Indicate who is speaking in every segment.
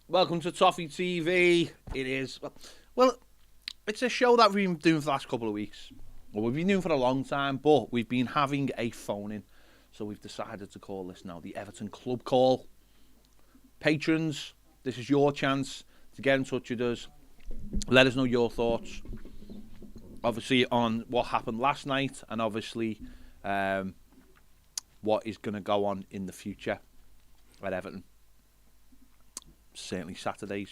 Speaker 1: Welcome to Toffee TV. It is, well, it's a show that we've been doing for the last couple of weeks. Well, we've been doing for a long time, but we've been having a phone-in. So we've decided to call this now the Everton ClubCall. Patrons, this is your chance to get in touch with us. Let us know your thoughts, obviously, on what happened last night and obviously what is going to go on in the future at Everton. Certainly Saturday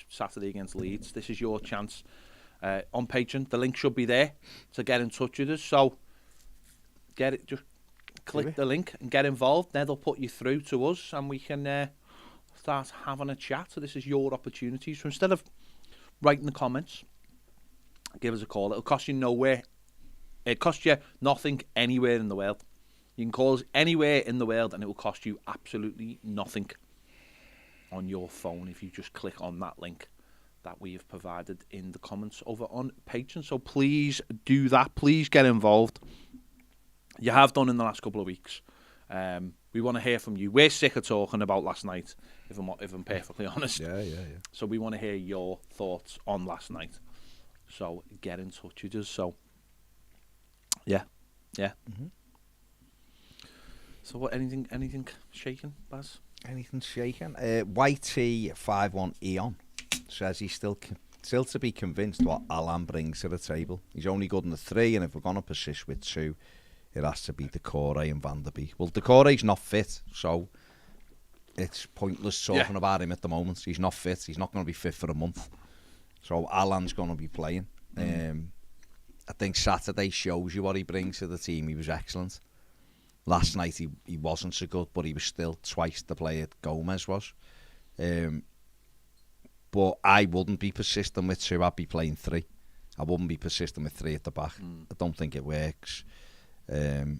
Speaker 1: against Leeds. This is your chance on Patreon. The link should be there to get in touch with us. So just click the link and get involved. Then they'll put you through to us and we can start having a chat. So this is your opportunity. So instead of writing the comments, give us a call. It'll cost you nowhere. It costs you nothing anywhere in the world. You can call us anywhere in the world and it will cost you absolutely nothing on your phone if you just click on that link that we have provided in the comments over on Patreon. So please do that. Please get involved. You have done in the last couple of weeks. We want to hear from you. We're sick of talking about last night, if I'm perfectly honest.
Speaker 2: Yeah.
Speaker 1: So we want to hear your thoughts on last night. So get in touch with us. So yeah.
Speaker 2: Mm-hmm.
Speaker 1: So what? Anything shaking, Baz?
Speaker 2: Anything shaking? YT51 Eon says he's still to be convinced what Alan brings to the table. He's only good in the 3, and if we're going to persist with 2, it has to be Decore and Van der Beek. Well, Decore's not fit, so it's pointless talking about him at the moment. He's not fit. He's not going to be fit for a month. So Alan's going to be playing. I think Saturday shows you what he brings to the team. He was excellent. Last night he wasn't so good, but he was still twice the player Gomez was. But I wouldn't be persistent with 2. I'd be playing 3. I wouldn't be persistent with 3 at the back. I don't think it works. And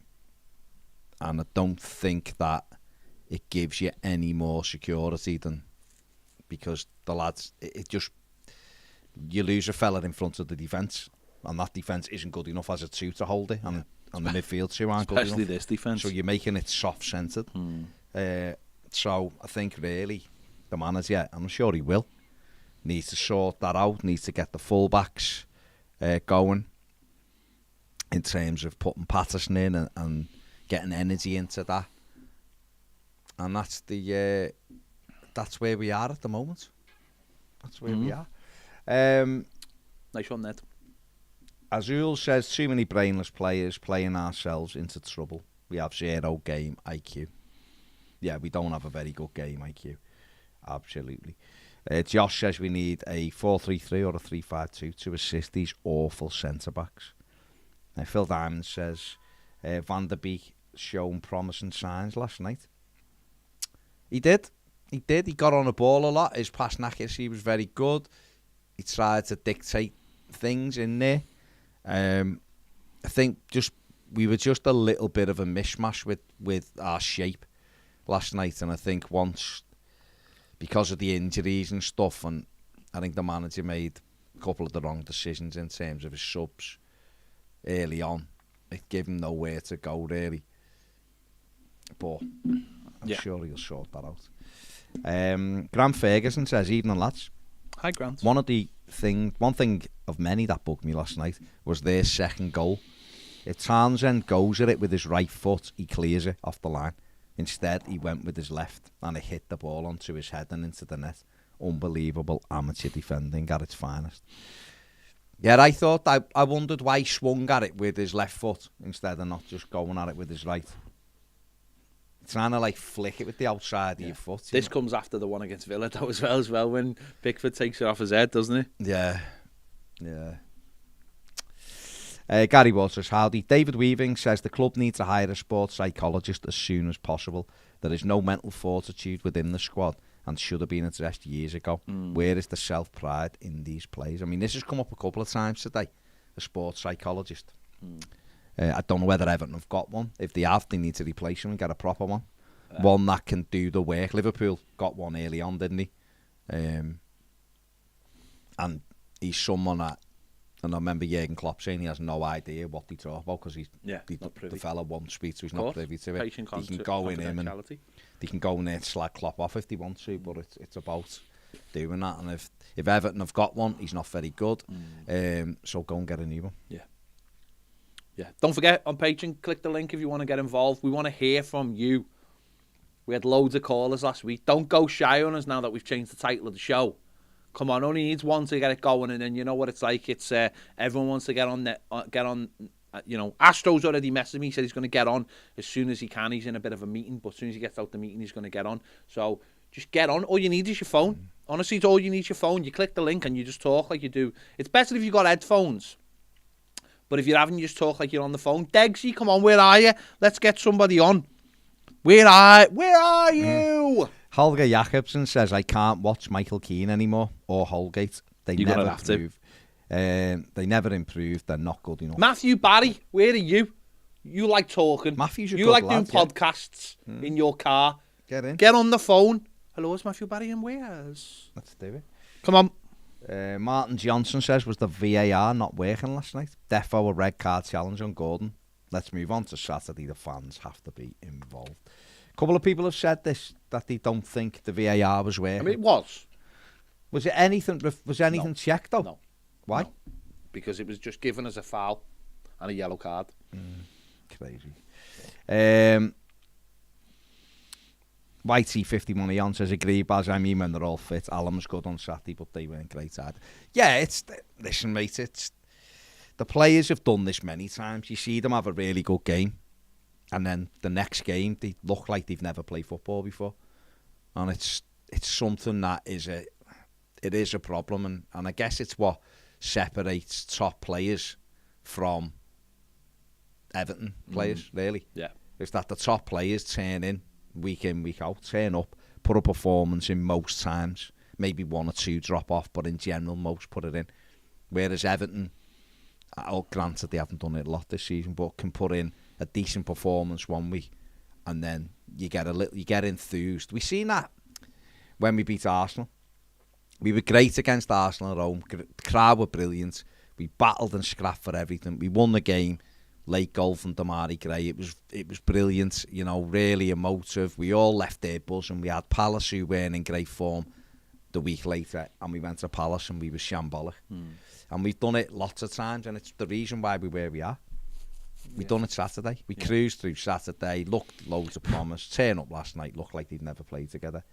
Speaker 2: I don't think that it gives you any more security than, because the lads, it just, you lose a fella in front of the defence, and that defence isn't good enough as a 2 to hold it, and the midfield 2 aren't good enough.
Speaker 1: Especially this defence.
Speaker 2: So you're making it soft-centred. So I think really the manager, I'm sure he will, needs to sort that out, needs to get the full-backs going in terms of putting Patterson in and getting energy into that. And that's where we are at the moment. That's where we are.
Speaker 1: Nice one, Ned.
Speaker 2: Azul says, too many brainless players playing ourselves into trouble. We have 0 game IQ. Yeah, we don't have a very good game IQ. Absolutely. Josh says we need a 4-3-3 or a 3-5-2 to assist these awful centre-backs. Phil Diamond says, Van der Beek shown promising signs last night. He did. He got on the ball a lot. His pass accuracy was very good. He tried to dictate things in there. I think we were just a little bit of a mishmash with our shape last night, and I think once, because of the injuries and stuff, and I think the manager made a couple of the wrong decisions in terms of his subs early on. It gave him nowhere to go really, but I'm sure he'll sort that out. Grant Ferguson says, evening lads.
Speaker 1: Hi Grant.
Speaker 2: One thing of many that bugged me last night was their second goal. If Townsend goes at it with his right foot, he clears it off the line. Instead, he went with his left and it hit the ball onto his head and into the net. Unbelievable amateur defending at its finest. Yeah, I thought, I wondered why he swung at it with his left foot instead of not just going at it with his right. Trying to flick it with the outside of your foot.
Speaker 1: This comes after the one against Villa though as well when Pickford takes it off his head, doesn't he?
Speaker 2: Yeah. Gary Waters, howdy. David Weaving says the club needs to hire a sports psychologist as soon as possible. There is no mental fortitude within the squad and should have been addressed years ago. Where is the self-pride in these players? I mean, this has come up a couple of times today, a sports psychologist. I don't know whether Everton have got one. If they have, they need to replace him and get a proper one. One that can do the work. Liverpool got one early on, didn't he? And he's someone that, and I remember Jurgen Klopp saying he has no idea what they talk about because the fella won't speak, so he's not privy to it. He can go in him and they can go in there and slag Klopp off if they want to, but it's about doing that. And if Everton have got one, he's not very good. So go and get a new one.
Speaker 1: Yeah. Don't forget, on Patreon, click the link if you want to get involved. We want to hear from you. We had loads of callers last week. Don't go shy on us now that we've changed the title of the show. Come on, only needs one to get it going, and then you know what it's like. It's everyone wants to get on. Astro's already messaged me. He said he's going to get on as soon as he can. He's in a bit of a meeting, but as soon as he gets out the meeting, he's going to get on. So just get on. All you need is your phone. Honestly, it's all you need is your phone. You click the link and you just talk like you do. It's better if you've got headphones. But if you're having, you just talk like you're on the phone. Degsy, come on, where are you? Let's get somebody on. Where are you?
Speaker 2: Holger Jacobson says, I can't watch Michael Keane anymore or Holgate. They never improve. They never improve. They're not good enough.
Speaker 1: Mathew Barry, where are you? You like talking.
Speaker 2: Matthew's a
Speaker 1: you
Speaker 2: good
Speaker 1: like
Speaker 2: lad,
Speaker 1: doing podcasts in your car.
Speaker 2: Get in.
Speaker 1: Get on the phone. Hello, it's Mathew Barry in Wales.
Speaker 2: Let's do it.
Speaker 1: Come on.
Speaker 2: Martin Johnson says, was the VAR not working last night? Defo a red card challenge on Gordon. Let's move on to Saturday. The fans have to be involved. A couple of people have said this, that they don't think the VAR was working.
Speaker 1: I mean, it was.
Speaker 2: Was it anything? Was anything checked though?
Speaker 1: No.
Speaker 2: Why?
Speaker 1: No. Because it was just given as a foul and a yellow card.
Speaker 2: Crazy. YT51 on says, agree, Baz. I mean, when they're all fit. Alan was good on Saturday, but they weren't great either. Yeah, listen, mate, the players have done this many times. You see them have a really good game, and then the next game, they look like they've never played football before. And it's something that is a problem, and I guess it's what separates top players from Everton players, really.
Speaker 1: Yeah.
Speaker 2: Is that the top players turn in, week out, turn up, put a performance in most times, maybe one or two drop off, but in general, most put it in. Whereas Everton, granted they haven't done it a lot this season, but can put in a decent performance one week, and then you get enthused. We've seen that when we beat Arsenal. We were great against Arsenal at home. The crowd were brilliant. We battled and scrapped for everything. We won the game. Late goal from Damari Gray. It was brilliant. You know, really emotive. We all left there buzzing. We had Palace who weren't in great form the week later, and we went to Palace and we were shambolic. And we've done it lots of times, and it's the reason why we're where we are. We've done it Saturday. We cruised through Saturday, looked loads of promise, turned up last night, looked like they've never played together.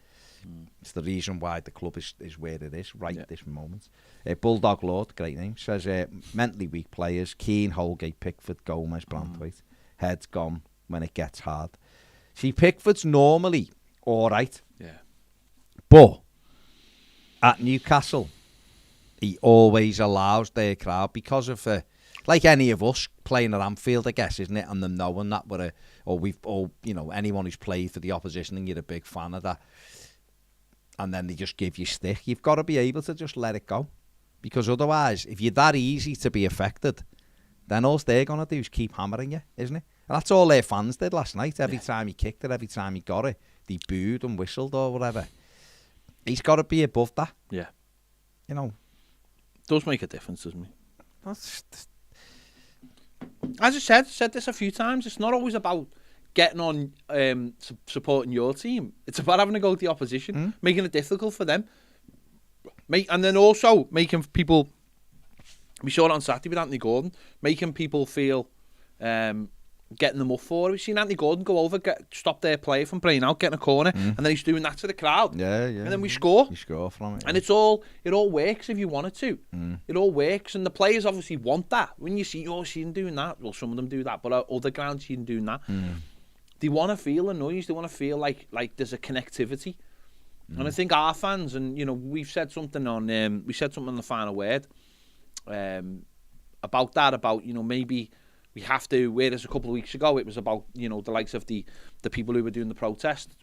Speaker 2: It's the reason why the club is where it is right at this moment. Bulldog Lord, great name, says mentally weak players, Keane, Holgate, Pickford, Gomez, Branthwaite. Head's gone when it gets hard. See, Pickford's normally all right.
Speaker 1: Yeah.
Speaker 2: But at Newcastle, he always allows their crowd because of, like any of us playing at Anfield, I guess, isn't it? And them knowing that anyone who's played for the opposition and you're a big fan of that. And then they just give you stick. You've got to be able to just let it go. Because otherwise, if you're that easy to be affected, then all they're going to do is keep hammering you, isn't it? And that's all their fans did last night. Every time he kicked it, every time he got it, they booed and whistled or whatever. He's got to be above that.
Speaker 1: Yeah.
Speaker 2: You know.
Speaker 1: It does make a difference, doesn't it? As I said this a few times, it's not always about getting on supporting your team. It's about having to go to the opposition, making it difficult for them. And then also making people, we saw it on Saturday with Anthony Gordon, making people feel, getting them up for it. We've seen Anthony Gordon go over, stop their player from playing out, getting a corner, and then he's doing that to the crowd.
Speaker 2: Yeah.
Speaker 1: And then we score.
Speaker 2: You score from it.
Speaker 1: And it all works if you want it to. It all works, and the players obviously want that. When you see, see them doing that, well, some of them do that, but other grounds see them doing that. They want to feel the noise. They want to feel like there's a connectivity. And I think our fans, and we've said something on the final word about that. About maybe we have to. Whereas a couple of weeks ago it was about the likes of the people who were doing the protest,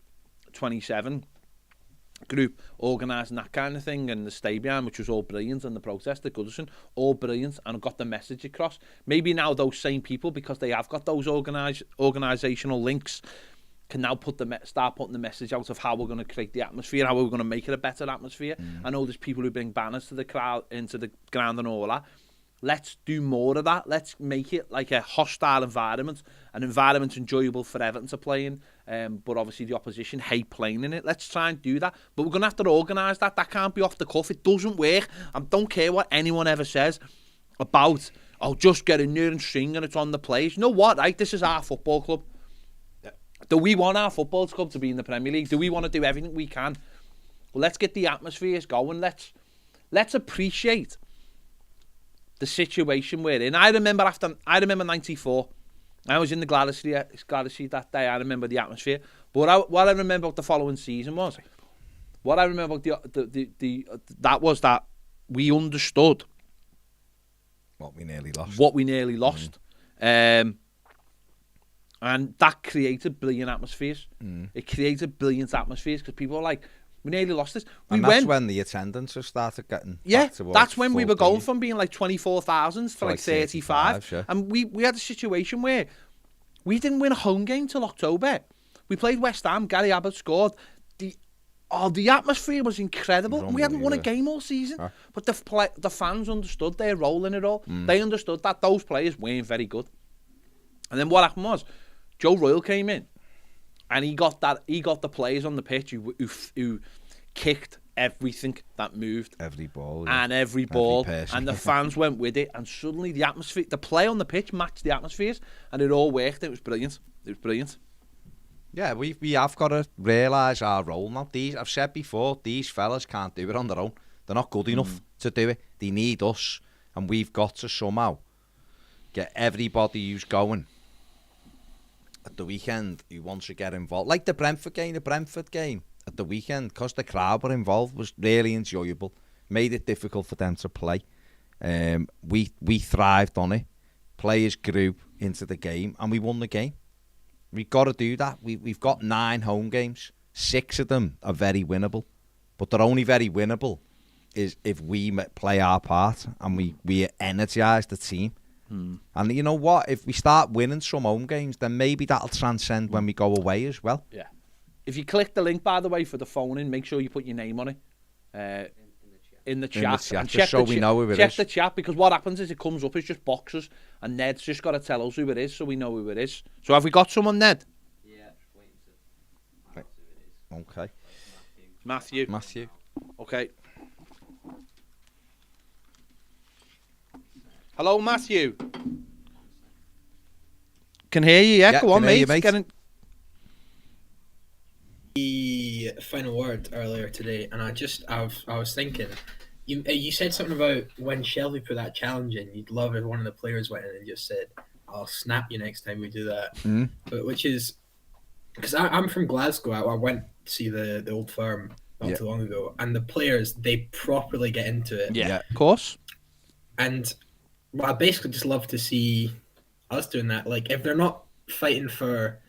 Speaker 1: 27 group organising that kind of thing, and the stay behind, which was all brilliant, and the protest at Goodison, all brilliant, and got the message across. Maybe now those same people, because they have got those organisational links, can now start putting the message out of how we're going to create the atmosphere, how we're going to make it a better atmosphere. I know there's people who bring banners to the crowd, into the ground and all that. Let's do more of that. Let's make it like a hostile environment, an environment enjoyable for Everton to play in, but obviously the opposition hate playing in it. Let's try and do that. But we're going to have to organise that. That can't be off the cuff. It doesn't work. I don't care what anyone ever says about, oh, just get in there and sing and it's on the players. You know what, right? This is our football club. Yeah. Do we want our football club to be in the Premier League? Do we want to do everything we can? Well, let's get the atmospheres going. Let's appreciate the situation we're in. I remember 94. I was in the Gladys Seat that day. I remember the atmosphere. But what I remember about the following season was, what I remember about that was that we understood
Speaker 2: what we nearly lost.
Speaker 1: And that created brilliant atmospheres. It created brilliant atmospheres because people were like, we nearly lost this.
Speaker 2: That's when the attendance started getting back towards
Speaker 1: that's when we were going from being like 24,000 to like 35.
Speaker 2: Yeah.
Speaker 1: And we had a situation where we didn't win a home game till October. We played West Ham, Gary Abbott scored. The atmosphere was incredible. And we hadn't won a game all season. Huh? But the fans understood their role in it all. They understood that those players weren't very good. And then what happened was, Joe Royle came in. And he got the players on the pitch who kicked everything that moved.
Speaker 2: Every ball.
Speaker 1: And every ball. And the fans went with it. And suddenly the atmosphere, the play on the pitch matched the atmospheres. And it all worked. It was brilliant.
Speaker 2: Yeah, we have got to realise our role now. I've said before, these fellas can't do it on their own. They're not good enough to do it. They need us. And we've got to somehow get everybody who's going at the weekend who wants to get involved. Like the Brentford game at the weekend, because the crowd were involved, was really enjoyable. Made it difficult for them to play. We thrived on it. Players grew into the game and we won the game. We've got to do that. We've got 9 home games. 6 of them are very winnable. But they're only very winnable is if we play our part and we energise the team. And you know what? If we start winning some home games, then maybe that'll transcend when we go away as well.
Speaker 1: Yeah. If you click the link, by the way, for the phone in, make sure you put your name on it. In the chat. And
Speaker 2: just so we know who it is.
Speaker 1: Check the chat, because what happens is it comes up as just boxes, and Ned's just got to tell us who it is so we know who it is. So have we got someone, Ned?
Speaker 3: Yeah, just waiting to find out who it is.
Speaker 2: Okay.
Speaker 1: Mathew. Okay. Hello, Mathew. Can hear you, yeah? Go on, mate.
Speaker 3: The final word earlier today, and I was thinking, you said something about when Shelby put that challenge in, you'd love if one of the players went in and just said, I'll snap you next time we do that. But which is, because I'm from Glasgow, I went to see the old firm not too long ago, and the players, they properly get into it.
Speaker 1: Yeah, of course.
Speaker 3: And well, I basically just love to see us doing that. Like, if they're not fighting for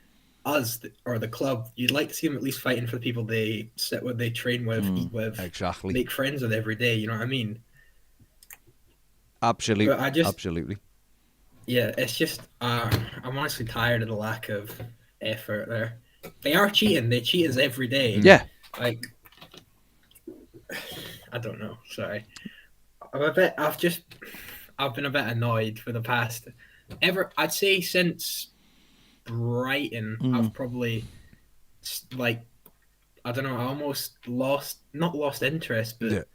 Speaker 3: us or the club, you'd like to see them at least fighting for the people they sit with, they train with, eat with,
Speaker 2: exactly,
Speaker 3: make friends with every day. You know what I mean?
Speaker 2: Absolutely. Absolutely.
Speaker 3: Yeah, it's just I'm honestly tired of the lack of effort there. They are cheating. They cheat us every day.
Speaker 1: Yeah.
Speaker 3: Like, I don't know. Sorry. I've been a bit annoyed for the past I'd say since Brighton. I've probably, like, I don't know, I almost not lost interest, but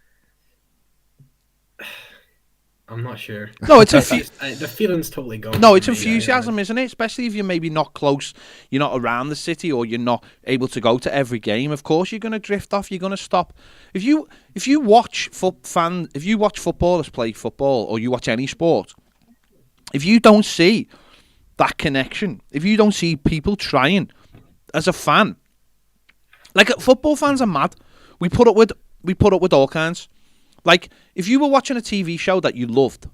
Speaker 3: I'm not sure.
Speaker 1: No, it's
Speaker 3: the feeling's totally gone.
Speaker 1: No, it's enthusiasm, isn't it? Especially if you're maybe not close, you're not around the city, or you're not able to go to every game. Of course, you're going to drift off. You're going to stop. If you watch footballers play football, or you watch any sport, if you don't see that connection, if you don't see people trying as a fan, like, football fans are mad. We put up with all kinds. Like, if you were watching a TV show that you loved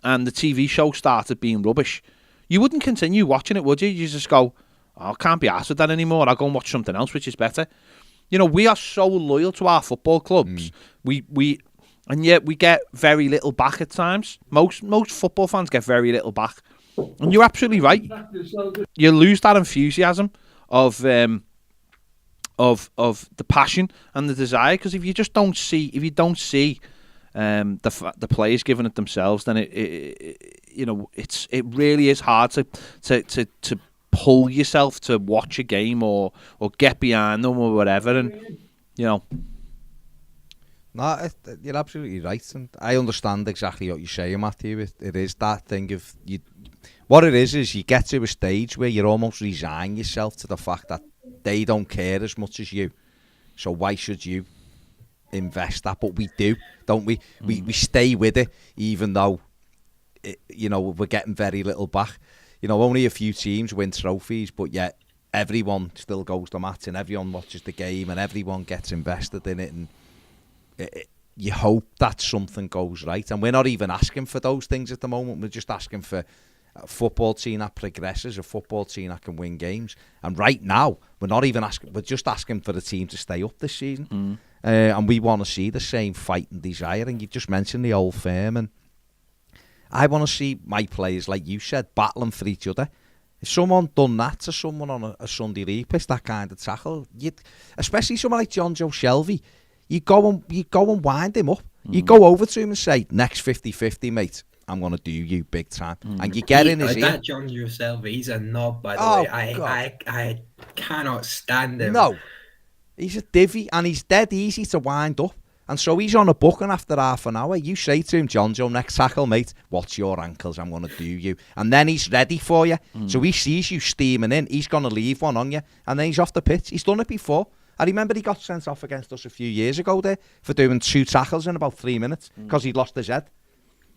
Speaker 1: and the TV show started being rubbish, you wouldn't continue watching it, would you? You just go, oh, I can't be arsed with that anymore. I'll go and watch something else, which is better. You know, we are so loyal to our football clubs. And yet we get very little back at times. Most football fans get very little back. And you're absolutely right. You lose that enthusiasm of the passion and the desire, because if you don't see the players giving it themselves, then it really is hard to pull yourself to watch a game or get behind them or whatever, and
Speaker 2: No, you're absolutely right, and I understand exactly what you're saying, Matthew. It is that thing of you. What it is you get to a stage where you almost resign yourself to the fact that they don't care as much as you. So why should you invest that? But we do, don't we? We stay with it, even though we're getting very little back. Only a few teams win trophies, but yet everyone still goes to match and everyone watches the game and everyone gets invested in it, and you hope that something goes right. And we're not even asking for those things at the moment. We're just asking for a football team that progresses, a football team that can win games. And right now, we're not even asking. We're just asking for the team to stay up this season. And we want to see the same fight and desire. And you just mentioned the Old Firm, and I want to see my players, like you said, battling for each other. If someone done that to someone on a Sunday league pitch, that kind of tackle, especially someone like John Joe Shelvey, you go and wind him up. You go over to him and say, next 50-50, mate, I'm going to do you big time. And you get in his ear.
Speaker 3: That John Joe Shelvey, he's a knob, by the way. I cannot stand him.
Speaker 2: No, he's a divvy, and he's dead easy to wind up. And so he's on a booking after half an hour. You say to him, John Joe, next tackle, mate, watch your ankles, I'm going to do you. And then he's ready for you. So he sees you steaming in, he's going to leave one on you, and then he's off the pitch. He's done it before. I remember he got sent off against us a few years ago there for doing 2 tackles in about 3 minutes because he'd lost his head.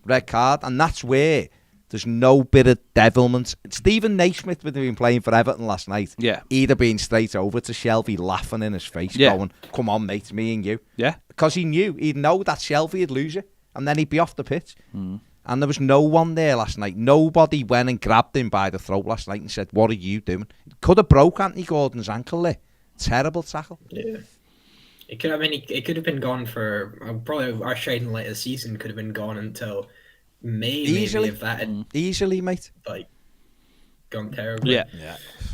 Speaker 2: Red card. And that's where there's no bit of devilment. Stephen Naismith would have been playing for Everton last night.
Speaker 1: Yeah.
Speaker 2: He'd have been straight over to Shelvey laughing in his face, going, come on, mate, me and you.
Speaker 1: Yeah.
Speaker 2: Because he knew, he'd know that Shelvey would lose it, and then he'd be off the pitch. And there was no one there last night. Nobody went and grabbed him by the throat last night and said, what are you doing? Could have broke Anthony Gordon's ankle there. Terrible tackle.
Speaker 3: Yeah. It could have been gone for probably our shading light of the season could have been gone until May.
Speaker 2: Easily,
Speaker 3: maybe if that had,
Speaker 2: easily, mate.
Speaker 3: Gone terribly.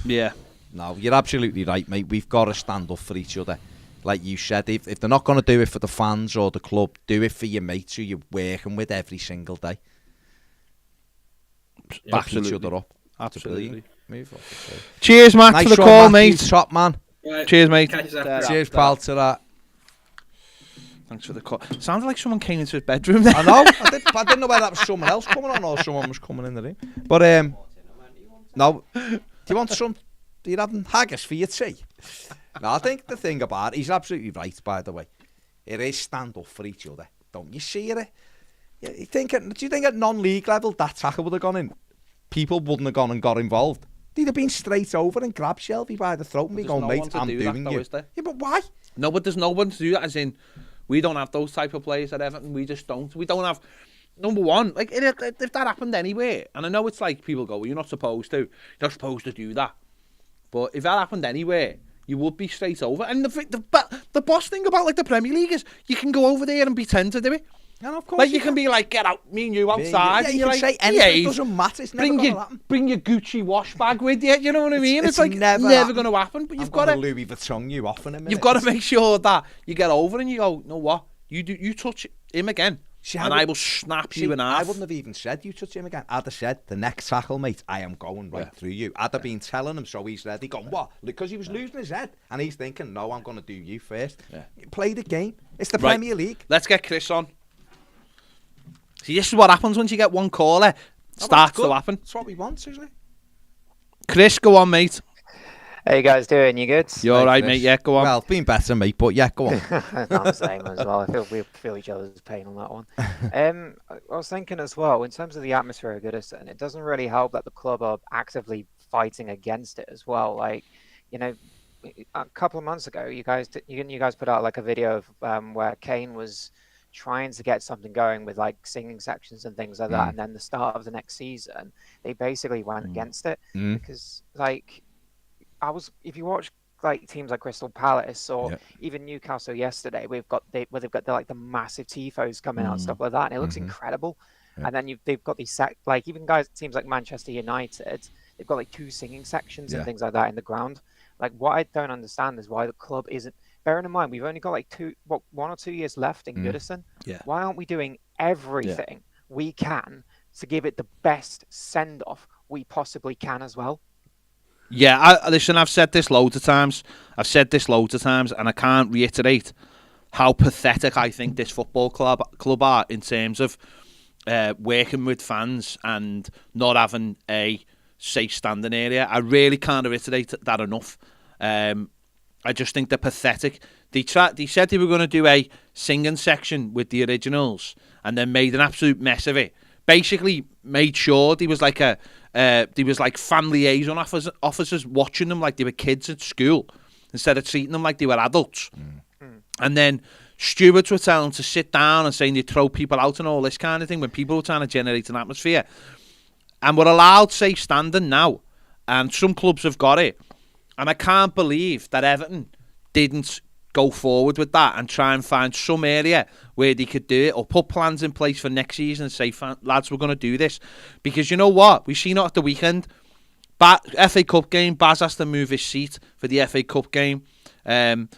Speaker 1: Yeah.
Speaker 2: No, you're absolutely right, mate. We've got to stand up for each other. Like you said, if they're not going to do it for the fans or the club, do it for your mates who you're working with every single day. Back each other up.
Speaker 1: Absolutely.
Speaker 2: Move on.
Speaker 1: Cheers, Matt, for the call, mate.
Speaker 2: Top man.
Speaker 3: Right.
Speaker 1: Cheers, mate.
Speaker 2: Cheers, pal, to that.
Speaker 1: Thanks for the call. Sounded like someone came into his bedroom there.
Speaker 2: I know. I didn't know whether that was someone else coming on or someone was coming in the room. But, no. Do you want some? Are you having haggis for your tea? No, I think the thing about it, he's absolutely right, by the way. It is stand up for each other. Don't you see it? Do you think at non-league level that tackle would have gone in? People wouldn't have gone and got involved. They'd have been straight over and grabbed Shelvey by the throat and be going, mate, I'm doing you. Yeah, but why?
Speaker 1: No, but there's no one to do that, as in, we don't have those type of players at Everton. We just don't. We don't have, number one, like, if that happened anywhere, and I know it's like people go, well, you're not supposed to do that. But if that happened anywhere, you would be straight over. And the boss thing about, like, the Premier League is you can go over there and pretend to do it.
Speaker 2: And of course,
Speaker 1: like, you can be like, get out, me and you outside.
Speaker 2: Yeah,
Speaker 1: and
Speaker 2: you
Speaker 1: you're
Speaker 2: can
Speaker 1: like,
Speaker 2: say anything, it doesn't matter. It's never going to happen.
Speaker 1: Bring your Gucci wash bag with you, you know what I mean? It's like, never going to happen. But you've got to
Speaker 2: Louis Vuitton you off in a minute.
Speaker 1: You've got to make sure that you get over and you go, you know what? You touch him again, I will snap you in half.
Speaker 2: I wouldn't have even said you touch him again. I'd have said, the next tackle, mate, I am going right through you. I'd have been telling him, so he's ready. Going, what? Because he was losing his head. And he's thinking, no, I'm going to do you first. Play the game. It's the Premier League.
Speaker 1: Let's get Chris on. See, this is what happens once you get one caller. It starts to happen.
Speaker 2: That's what we want, isn't it?
Speaker 1: Chris, go on, mate.
Speaker 4: How you guys doing? You good?
Speaker 1: You all right, mate? Yeah, go on.
Speaker 2: Well, it's been better, mate, but yeah, go on.
Speaker 4: I'm the same as well. We feel each other's pain on that one. I was thinking as well, in terms of the atmosphere of Goodison, it doesn't really help that the club are actively fighting against it as well. Like, you know, a couple of months ago, you guys put out like a video of where Kane was trying to get something going with like singing sections and things like that, and then the start of the next season, they basically went against it because, like, if you watch like teams like Crystal Palace or even Newcastle yesterday, they've got the massive tifos coming out and stuff like that, and it looks incredible. And then they've got these even teams like Manchester United, they've got like 2 singing sections and things like that in the ground. Like, what I don't understand is why the club isn't bearing in mind we've only got like 1 or 2 years left in Goodison.
Speaker 1: Yeah.
Speaker 4: Why aren't we doing everything we can to give it the best send-off we possibly can as well?
Speaker 1: Yeah, listen, I've said this loads of times. And I can't reiterate how pathetic I think this football club are in terms of working with fans and not having a safe standing area. I really can't reiterate that enough. I just think they're pathetic. They said they were going to do a singing section with the originals and then made an absolute mess of it. Basically made sure there was like fan liaison officers watching them like they were kids at school instead of treating them like they were adults. And then stewards were telling them to sit down and saying they throw people out and all this kind of thing when people were trying to generate an atmosphere. And we're allowed safe standing now. And some clubs have got it. And I can't believe that Everton didn't go forward with that and try and find some area where they could do it or put plans in place for next season and say, lads, we're going to do this. Because you know what? We've seen it at the weekend. FA Cup game, Baz has to move his seat for the FA Cup game.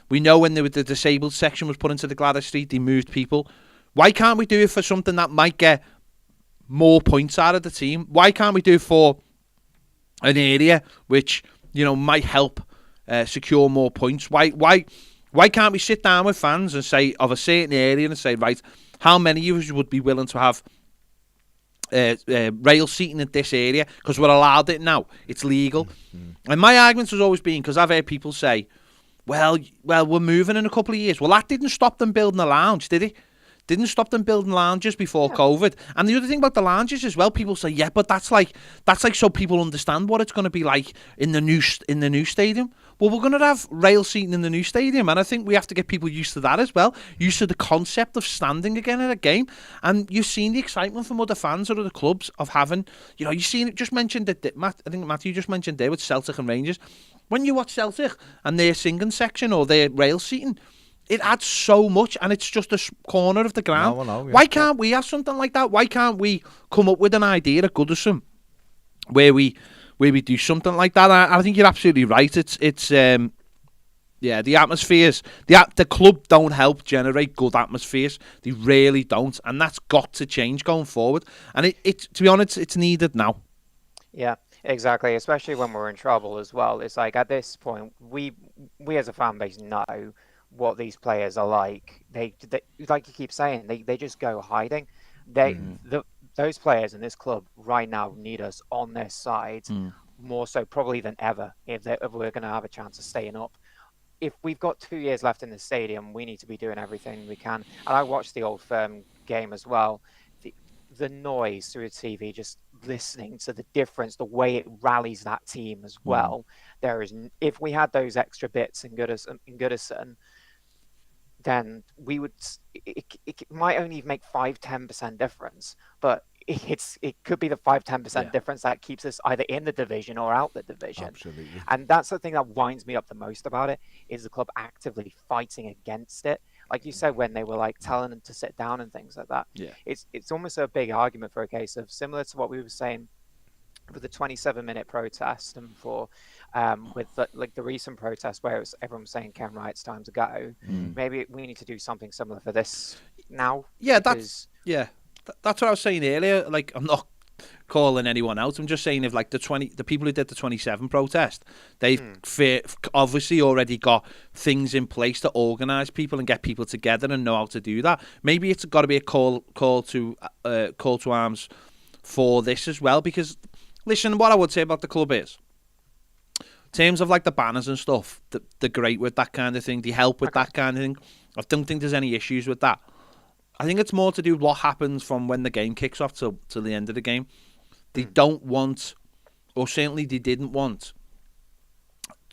Speaker 1: We know when the disabled section was put into the Gladys Street, they moved people. Why can't we do it for something that might get more points out of the team? Why can't we do it for an area which, you know, might help secure more points? Why can't we sit down with fans and say of a certain area and say, right, how many of you would be willing to have rail seating in this area? Because we're allowed it now. It's legal. And my argument has always been, because I've heard people say, well, we're moving in a couple of years. Well, that didn't stop them building a lounge, did it? Didn't stop them building lounges before COVID. And the other thing about the lounges as well, people say, yeah, but that's like so people understand what it's going to be like in the new stadium. Well, we're going to have rail seating in the new stadium, and I think we have to get people used to that as well, used to the concept of standing again at a game. And you've seen the excitement from other fans or other clubs of having, you know, you've seen it. Just mentioned it, I think Mathew just mentioned there with Celtic and Rangers. When you watch Celtic and their singing section or their rail seating, it adds so much, and it's just a corner of the ground.
Speaker 2: No, yeah.
Speaker 1: Why can't we have something like that? Why can't we come up with an idea at Goodison where we do something like that? I think you're absolutely right. It's the atmospheres. The club don't help generate good atmospheres. They really don't, and that's got to change going forward. And it to be honest, it's needed now.
Speaker 4: Yeah, exactly. Especially when we're in trouble as well. It's like at this point, we as a fan base know what these players are like. They like you keep saying, they just go hiding. Those players in this club right now need us on their side more so probably than ever if we're going to have a chance of staying up. If we've got 2 years left in the stadium, we need to be doing everything we can. And I watched the Old Firm game as well. The noise through the TV, just listening to the difference, the way it rallies that team as well. If we had those extra bits in Goodison, then we would. It might only make 5-10% difference, but it could be the 5-10% difference that keeps us either in the division or out the division.
Speaker 2: Absolutely.
Speaker 4: And that's the thing that winds me up the most about it, is the club actively fighting against it. Like you said, when they were like telling them to sit down and things like that. Yeah. It's almost a big argument for a case of similar to what we were saying with the 27-minute protest and for with the recent protest where everyone was saying, Ken, right, it's time to go. Maybe we need to do something similar for this now.
Speaker 1: Yeah, that's what I was saying earlier. Like, I'm not calling anyone out. I'm just saying, if like the people who did the 27 protest, they've obviously already got things in place to organise people and get people together and know how to do that. Maybe it's got to be a call to arms for this as well. Because listen, what I would say about the club is, in terms of like the banners and stuff, they're great with that kind of thing. They help with that kind of thing. I don't think there's any issues with that. I think it's more to do with what happens from when the game kicks off till the end of the game. They don't want, or certainly they didn't want,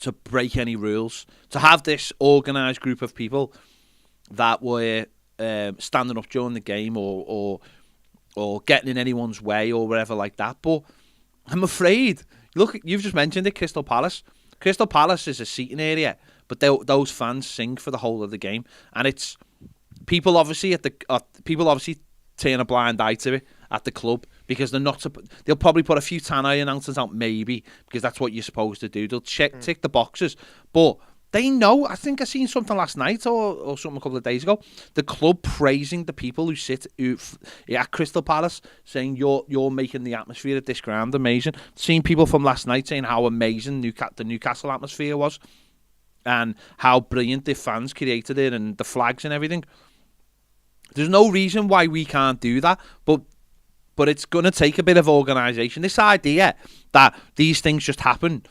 Speaker 1: to break any rules. To have this organised group of people that were standing up during the game or getting in anyone's way or whatever like that. But I'm afraid, look, you've just mentioned it, Crystal Palace. Crystal Palace is a seating area, but those fans sing for the whole of the game, and it's people obviously turn a blind eye to it at the club because they'll probably put a few tannoy announcements out maybe because that's what you're supposed to do. They'll tick the boxes, but They know. I think I seen something last night or something a couple of days ago. The club praising the people who sit at Crystal Palace, saying you're making the atmosphere at this ground amazing. Seen people from last night saying how amazing the Newcastle atmosphere was, and how brilliant the fans created it, and the flags and everything. There's no reason why we can't do that, but it's going to take a bit of organisation. This idea that these things just happen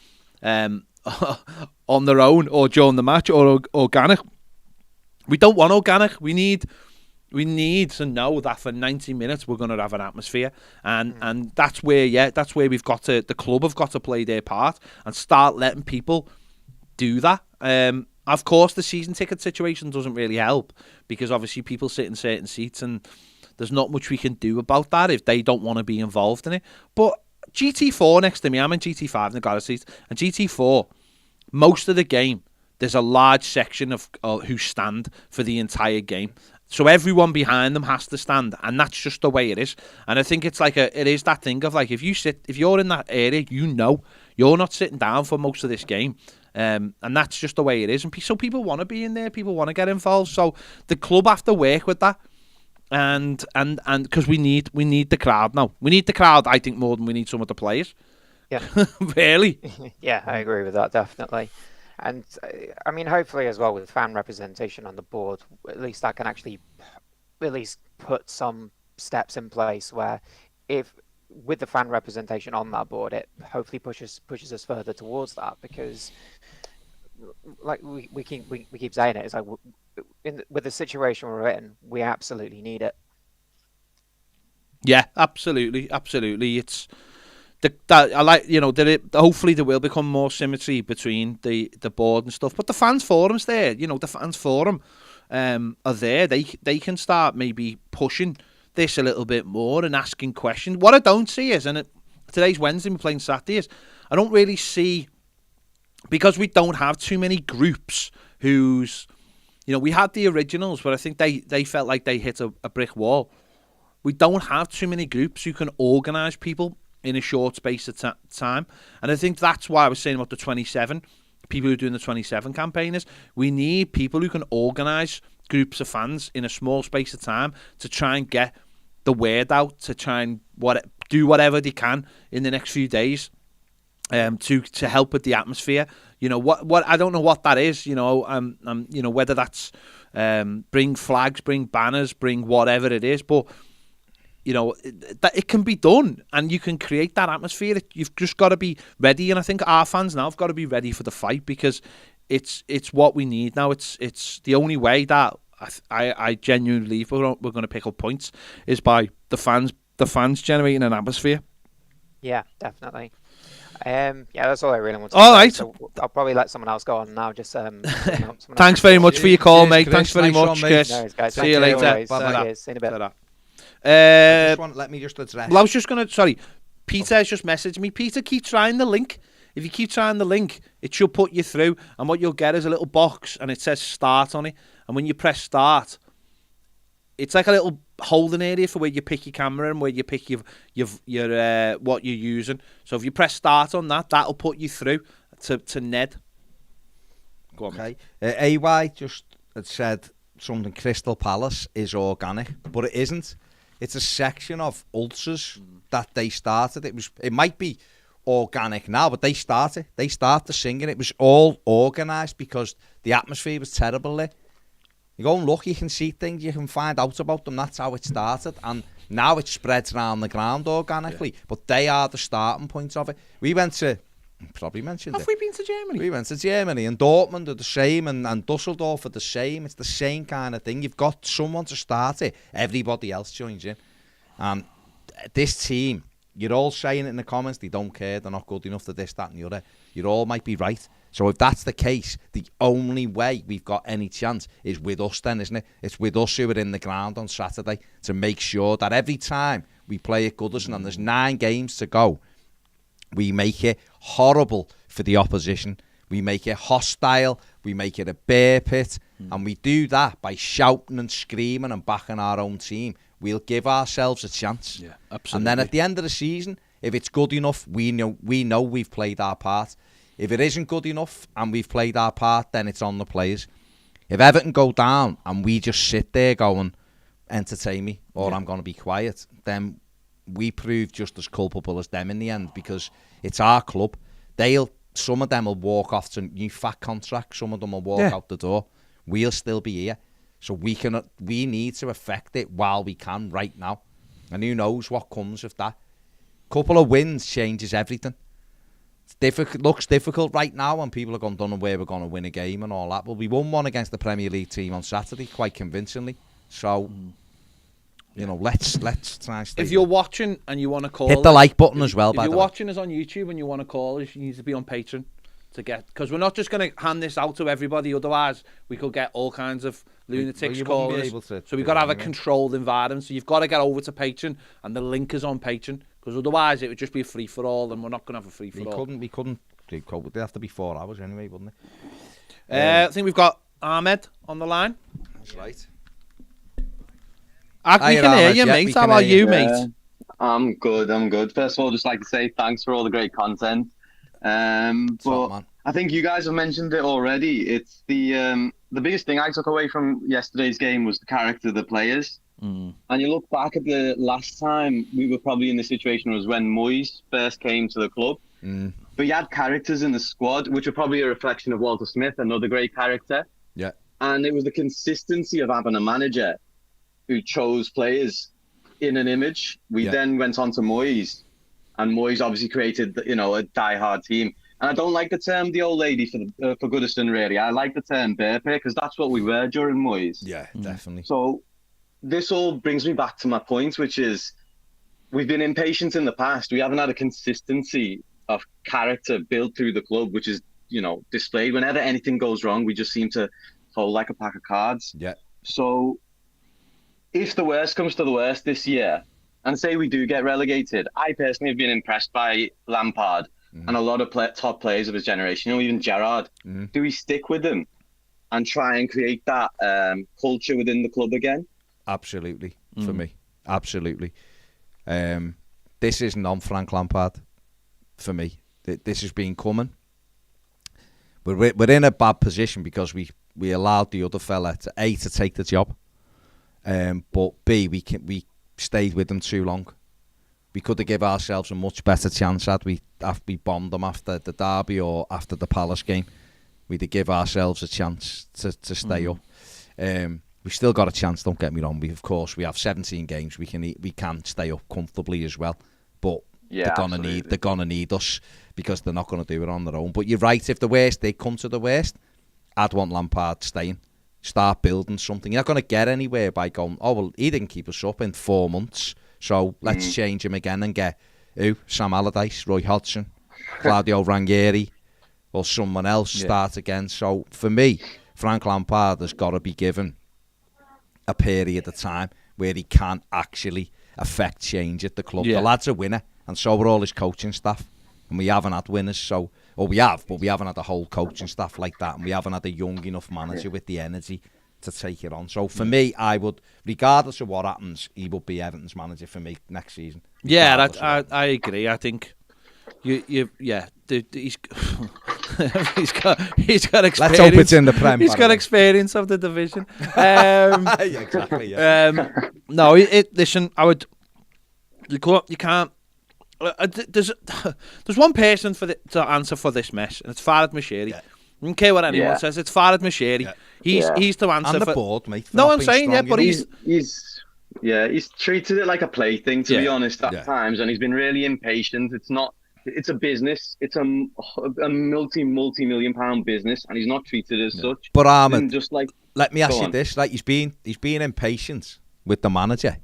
Speaker 1: on their own or during the match or organic. We don't want organic. We need to know that for 90 minutes we're going to have an atmosphere, and that's where we've got to. The club have got to play their part and start letting people do that. Of course, the season ticket situation doesn't really help because obviously people sit in certain seats and there's not much we can do about that if they don't want to be involved in it. But GT4 next to me, I'm in GT5 in the Gareth seat, and GT4, most of the game, there's a large section of who stand for the entire game. So everyone behind them has to stand, and that's just the way it is. And I think it's like it is that thing of like if you're in that area, you're not sitting down for most of this game. And that's just the way it is. And so people want to be in there, people want to get involved. So the club have to work with that. And because we need the crowd now. We need the crowd, I think, more than we need some of the players.
Speaker 4: Yeah.
Speaker 1: Really?
Speaker 4: Yeah, I agree with that, definitely. And I mean, hopefully as well with fan representation on the board, at least that can actually at least put some steps in place where if with the fan representation on that board, it hopefully pushes us further towards that, because like we keep saying it, it's like with the situation we're in, we absolutely need it.
Speaker 1: Yeah, absolutely. It's I like, hopefully there will become more symmetry between the board and stuff. But the fans forums there, the fans forum are there. They can start maybe pushing this a little bit more and asking questions. What I don't see is, and today's Wednesday, we're playing Saturday, is I don't really see, because we don't have too many groups whose, we had the originals, but I think they felt like they hit a brick wall. We don't have too many groups who can organise people in a short space of time. And I think that's why I was saying about the 27, people who are doing the 27 campaign is we need people who can organise groups of fans in a small space of time to try and get the word out, to try and do whatever they can in the next few days to help with the atmosphere. What I don't know what that is, whether that's bring flags, bring banners, bring whatever it is, but that it can be done and you can create that atmosphere. You've just got to be ready, and I think our fans now have got to be ready for the fight, because it's what we need now. It's the only way that I genuinely believe we're going to pick up points is by the fans generating an atmosphere.
Speaker 4: Yeah, definitely. Yeah, that's all I really want to
Speaker 1: all
Speaker 4: say.
Speaker 1: Right.
Speaker 4: So I'll probably let someone else go on now. Just
Speaker 1: thanks very much for your call, mate.
Speaker 2: Chris.
Speaker 1: Thanks very much, Chris.
Speaker 4: No, guys,
Speaker 1: see you later.
Speaker 4: Bye. See you in a bit.
Speaker 2: Let me just address.
Speaker 1: Well, I was just going to... Sorry. Peter's just messaged me. Peter, keep trying the link. If you keep trying the link, it should put you through. And what you'll get is a little box, and it says start on it. And when you press start, it's like a little holding area for where you pick your camera and where you pick your what you're using. So if you press start on that, that'll put you through to Ned. Go on.
Speaker 2: Okay. AY just had said something. Crystal Palace is organic, but it isn't. It's a section of ulcers that they started. It might be organic now, but they started singing. It was all organised because the atmosphere was terrible there. You go and look, you can see things, you can find out about them. That's how it started, and now it spreads around the ground organically. Yeah. But they are the starting point of it. We went to, probably mentioned
Speaker 1: Have we been to Germany?
Speaker 2: We went to Germany, and Dortmund are the same, and Dusseldorf are the same. It's the same kind of thing. You've got someone to start it, everybody else joins in. This team, you're all saying it in the comments, they don't care, they're not good enough to this, that and the other. You all might be right. So if that's the case, the only way we've got any chance is with us then, isn't it? It's with us who are in the ground on Saturday to make sure that every time we play at Goodison and there's 9 games to go, we make it horrible for the opposition. We make it hostile. We make it a bear pit. And we do that by shouting and screaming and backing our own team. We'll give ourselves a chance.
Speaker 1: Yeah, absolutely.
Speaker 2: And then at the end of the season, if it's good enough, we know we've played our part. If it isn't good enough and we've played our part, then it's on the players. If Everton go down and we just sit there going, entertain me, or I'm going to be quiet, then we prove just as culpable as them in the end, because it's our club. Some of them will walk off to new fat contracts. Some of them will walk out the door. We'll still be here. So we need to affect it while we can right now. And who knows what comes of that. Couple of wins changes everything. It's difficult, looks difficult right now, and people are going, don't know where we're going to win a game and all that. But we won one against the Premier League team on Saturday quite convincingly. So, let's try and stay.
Speaker 1: If you're watching and you want to call,
Speaker 2: hit the like button as well.
Speaker 1: If you're watching us on YouTube and you want to call us, you need to be on Patreon to get, because we're not just going to hand this out to everybody. Otherwise, we could get all kinds of lunatics calling us. So we've got to have a controlled environment. So you've got to get over to Patreon, and the link is on Patreon. Because otherwise it would just be a free-for-all, and we're not going to have a free-for-all. We couldn't cope. It'd have to be 4 hours anyway, wouldn't it? I think we've got Ahmed on the line.
Speaker 2: That's right.
Speaker 1: We can hear you, mate. How are you, mate?
Speaker 5: I'm good. First of all, just like to say thanks for all the great content. But I think you guys have mentioned it already. It's the biggest thing I took away from yesterday's game was the character of the players. And you look back at the last time we were probably in this situation was when Moyes first came to the club. But you had characters in the squad, which were probably a reflection of Walter Smith, another great character.
Speaker 2: Yeah.
Speaker 5: And it was the consistency of having a manager who chose players in an image. We then went on to Moyes, and Moyes obviously created, a die-hard team. And I don't like the term "the old lady" for Goodison, really. I like the term "Bear Pair" because that's what we were during Moyes.
Speaker 2: Yeah, definitely.
Speaker 5: So this all brings me back to my point, which is we've been impatient in the past. We haven't had a consistency of character built through the club, which is, displayed. Whenever anything goes wrong, we just seem to fold like a pack of cards.
Speaker 2: Yeah.
Speaker 5: So if the worst comes to the worst this year, and say we do get relegated, I personally have been impressed by Lampard and a lot of top players of his generation, even Gerrard. Do we stick with them and try and create that culture within the club again?
Speaker 2: Absolutely, for me. Absolutely. This isn't on Frank Lampard, for me. This has been coming. We're in a bad position because we allowed the other fella to take the job, but B, we stayed with them too long. We could have given ourselves a much better chance had we bombed them after the derby or after the Palace game. We'd have given ourselves a chance to stay up. We've still got a chance. Don't get me wrong. We have 17 games. We can stay up comfortably as well. But they're gonna need us because they're not gonna do it on their own. But you're right. If the worst did come to the worst, I'd want Lampard staying. Start building something. You're not gonna get anywhere by going, oh well, he didn't keep us up in 4 months, so let's change him again and get Sam Allardyce, Roy Hodgson, Claudio Ranieri, or someone else start again. So for me, Frank Lampard has got to be given a period of time where he can actually affect change at the club. The lad's a winner, and so are all his coaching staff. And we haven't had winners, but we haven't had a whole coaching staff like that, and we haven't had a young enough manager with the energy to take it on. So for me, I would, regardless of what happens, he would be Everton's manager for me next season.
Speaker 1: Yeah, I agree. I think he's he's got experience.
Speaker 2: Let's hope it's in the Prem.
Speaker 1: He's got experience of the division.
Speaker 2: Yeah, exactly. Yeah.
Speaker 1: No, listen. You can't. There's one person to answer for this mess, and it's Farhad Moshiri. Yeah. I don't care what anyone says. It's Farhad Moshiri. Yeah. He's to answer
Speaker 2: and
Speaker 1: for
Speaker 2: the board, mate.
Speaker 5: No, I'm saying but he's treated it like a plaything, to be honest, at times, and he's been really impatient. It's a business. It's a multi-million pound business, and he's not treated as such.
Speaker 2: But Ahmed, let me ask you this: he's been impatient with the manager.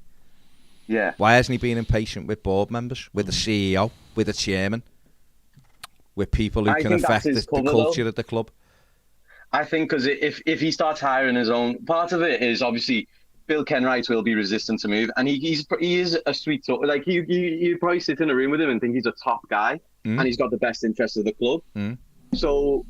Speaker 5: Yeah.
Speaker 2: Why hasn't he been impatient with board members, with the CEO, with the chairman, with people who can affect the culture of the club?
Speaker 5: I think because if he starts hiring his own, part of it is obviously Bill Kenwright will be resistant to move, and he is a sweet talk. Like you probably sit in a room with him and think he's a top guy, and he's got the best interests of the club. So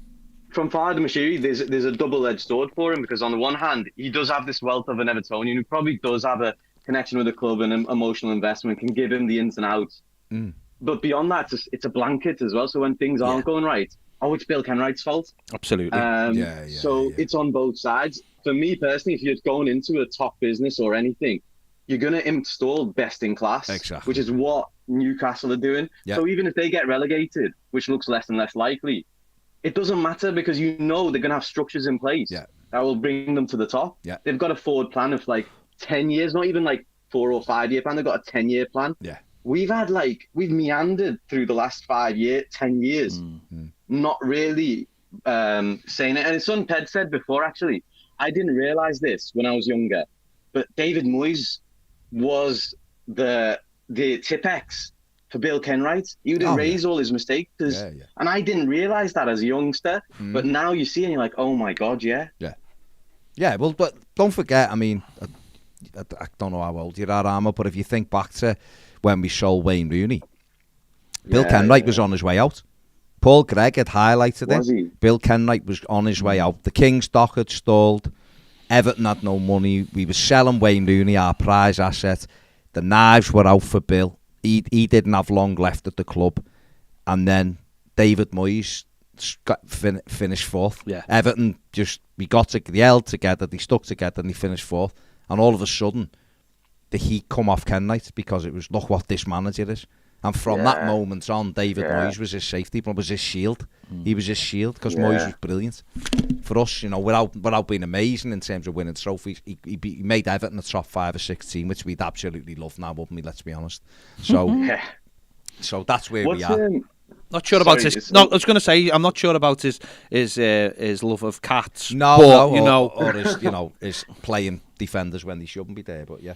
Speaker 5: from Farhad Moshiri, there's a double-edged sword for him, because on the one hand he does have this wealth of an Evertonian who probably does have a connection with the club and emotional investment, can give him the ins and outs. But beyond that, it's a blanket as well. So when things aren't going right, oh, it's Bill Kenwright's fault.
Speaker 1: Absolutely.
Speaker 5: So it's on both sides. For me personally, if you're going into a top business or anything, you're going to install best in class,
Speaker 2: exactly,
Speaker 5: which is what Newcastle are doing.
Speaker 2: Yeah.
Speaker 5: So even if they get relegated, which looks less and less likely, it doesn't matter because you know they're going to have structures in place that will bring them to the top.
Speaker 2: Yeah.
Speaker 5: They've got a forward plan of like 10 years, not even like 4 or 5 year plan. They've got a 10-year plan.
Speaker 2: Yeah.
Speaker 5: We've meandered through the last 10 years, not really saying it. And it's something Ped said before, actually. I didn't realize this when I was younger, but David Moyes was the Tipex for Bill Kenwright. He would erase all his mistakes. And I didn't realize that as a youngster, but now you see and you're like, oh my God, yeah.
Speaker 2: Well, but don't forget, I mean, I don't know how old you are, Armour, but if you think back to when we sold Wayne Rooney, Bill Kenwright was on his way out. Paul Gregg had highlighted it. Bill Kenwright was on his way out. The King's dock had stalled. Everton had no money. We were selling Wayne Rooney, our prize asset. The knives were out for Bill. He didn't have long left at the club. And then David Moyes finished fourth.
Speaker 1: Yeah.
Speaker 2: Everton they held together, they stuck together, and they finished fourth. And all of a sudden, the heat come off Kenwright because it was, look what this manager is. And from that moment on, David Moyes was his safety, but was his shield. He was his shield because Moyes was brilliant. For us, without being amazing in terms of winning trophies, he made Everton a top 5 or 6 team, which we'd absolutely love now, wouldn't we? Let's be honest. So, so that's where we are.
Speaker 1: Not sure about his. No, I was going to say I'm not sure about his love of cats.
Speaker 2: Or his playing defenders when they shouldn't be there. But yeah.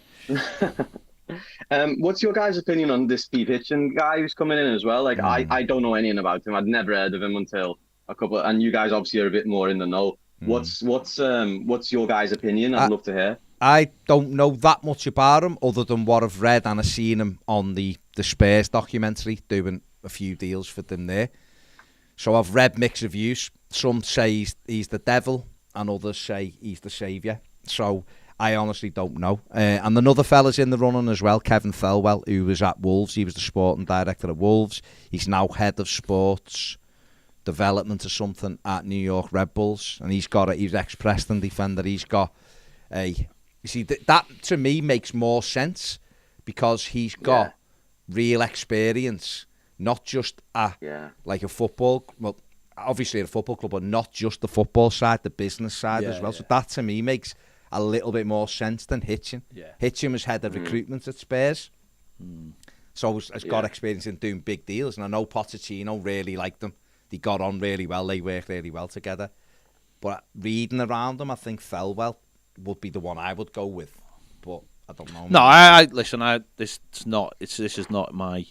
Speaker 5: What's your guys' opinion on this Steve Hitchen guy who's coming in as well? Like, I don't know anything about him. I'd never heard of him until and you guys obviously are a bit more in the know. What's your guys' opinion? I'd love to hear.
Speaker 2: I don't know that much about him other than what I've read, and I've seen him on the Spurs documentary doing a few deals for them there. So I've read mixed reviews. Some say he's the devil, and others say he's the saviour. So I honestly don't know. And another fella's in the running as well, Kevin Thelwell, who was at Wolves. He was the sporting director at Wolves. He's now head of sports development or something at New York Red Bulls. And he's ex-Preston defender. He's got you see, that to me makes more sense because he's got real experience, not just like a football, well, obviously at a football club, but not just the football side, the business side as well. So that to me makes a little bit more sense than Hitchen. Hitchen was head of recruitment at Spurs. So has got experience in doing big deals. And I know Pochettino really liked them. They got on really well. They worked really well together. But reading around them, I think Thelwell would be the one I would go with. But I don't know.
Speaker 1: No, this is not my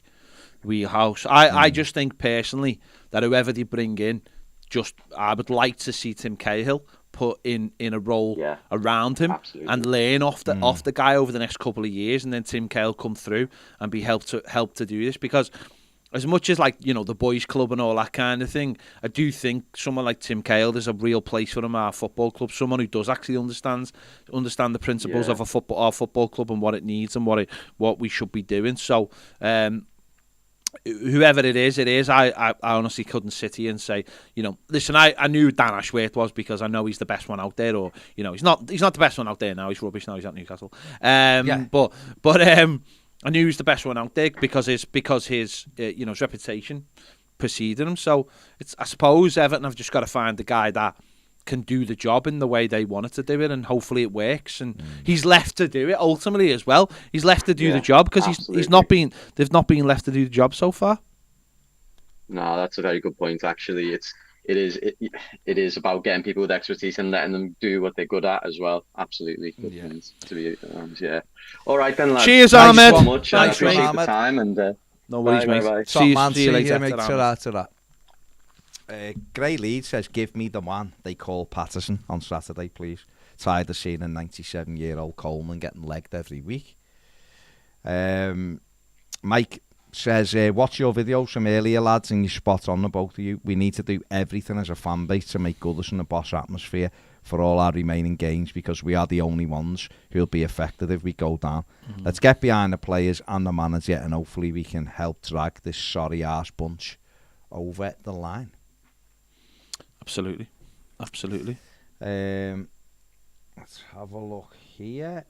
Speaker 1: wheelhouse. I just think personally that whoever they bring in, I would like to see Tim Cahill put in a role around him and learn off the guy over the next couple of years, and then Tim Cahill come through and be help to do this. Because as much as the boys club and all that kind of thing, I do think someone like Tim Cahill, there's a real place for him at our football club. Someone who does actually understand the principles of our football club and what it needs and what we should be doing. So whoever it is, I honestly couldn't sit here and say, listen, I knew Dan Ashworth was because I know he's the best one out there, or he's not the best one out there now. He's rubbish now. He's at Newcastle. But I knew he was the best one out there because his reputation preceded him. So I suppose Everton have just got to find the guy that can do the job in the way they wanted to do it, and hopefully it works. And he's left to do it ultimately as well. He's left to do the job because they've not been left to do the job so far.
Speaker 5: No, that's a very good point. Actually, it is about getting people with expertise and letting them do what they're good at as well. Absolutely. Good points, to be honest. All right then, lads.
Speaker 1: Cheers, Ahmed.
Speaker 5: So much. I appreciate the time and
Speaker 1: no worries, mate.
Speaker 5: Bye.
Speaker 2: See you later, mate. Ta-ra. Gray Lead says, give me the man they call Patterson on Saturday, please. Tired of seeing a 97-year-old Coleman getting legged every week. Mike says, watch your videos from earlier, lads, and you're spot on, the both of you. We need to do everything as a fan base to make Goodison a boss atmosphere for all our remaining games, because we are the only ones who'll be affected if we go down. Let's get behind the players and the manager, and hopefully we can help drag this sorry-ass bunch over the line.
Speaker 1: Absolutely.
Speaker 2: Let's have a look here.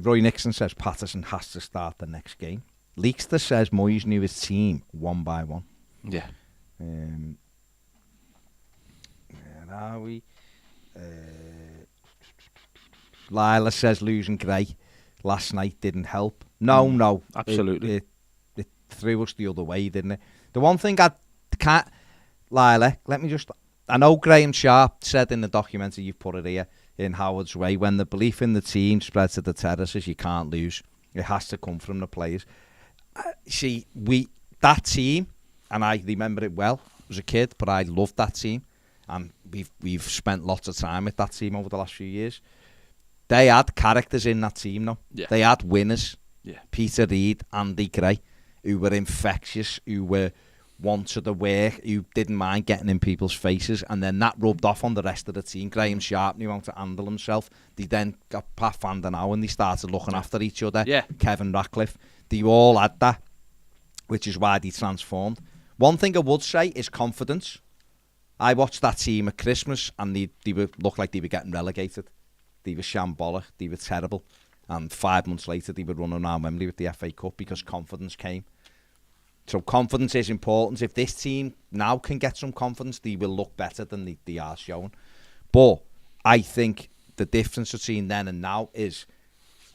Speaker 2: Roy Nixon says Patterson has to start the next game. Leakster says Moyes knew his team one by one.
Speaker 1: Yeah.
Speaker 2: Where are we? Lila says losing Gray last night didn't help. No.
Speaker 1: Absolutely.
Speaker 2: It threw us the other way, didn't it? The one thing I can't... Lila, I know Graham Sharp said in the documentary, you've put it here, in Howard's Way, when the belief in the team spreads to the terraces, you can't lose. It has to come from the players. That team, and I remember it well as a kid, but I loved that team, and we've spent lots of time with that team over the last few years. They had characters in that team, though.
Speaker 1: Yeah.
Speaker 2: They had winners.
Speaker 1: Yeah.
Speaker 2: Peter Reid, Andy Gray, who were infectious, who were wanted to work, who didn't mind getting in people's faces, and then that rubbed off on the rest of the team. Graham Sharp knew how to handle himself. They then got Pat Van Den Houwen, and they started looking after each other.
Speaker 1: Yeah.
Speaker 2: Kevin Ratcliffe. They all had that, which is why they transformed. One thing I would say is confidence. I watched that team at Christmas, and they looked like they were getting relegated. They were shambolic. They were terrible. And 5 months later, they were running around Wembley with the FA Cup because confidence came. So confidence is important. If this team now can get some confidence, they will look better than they are showing. But I think the difference between then and now is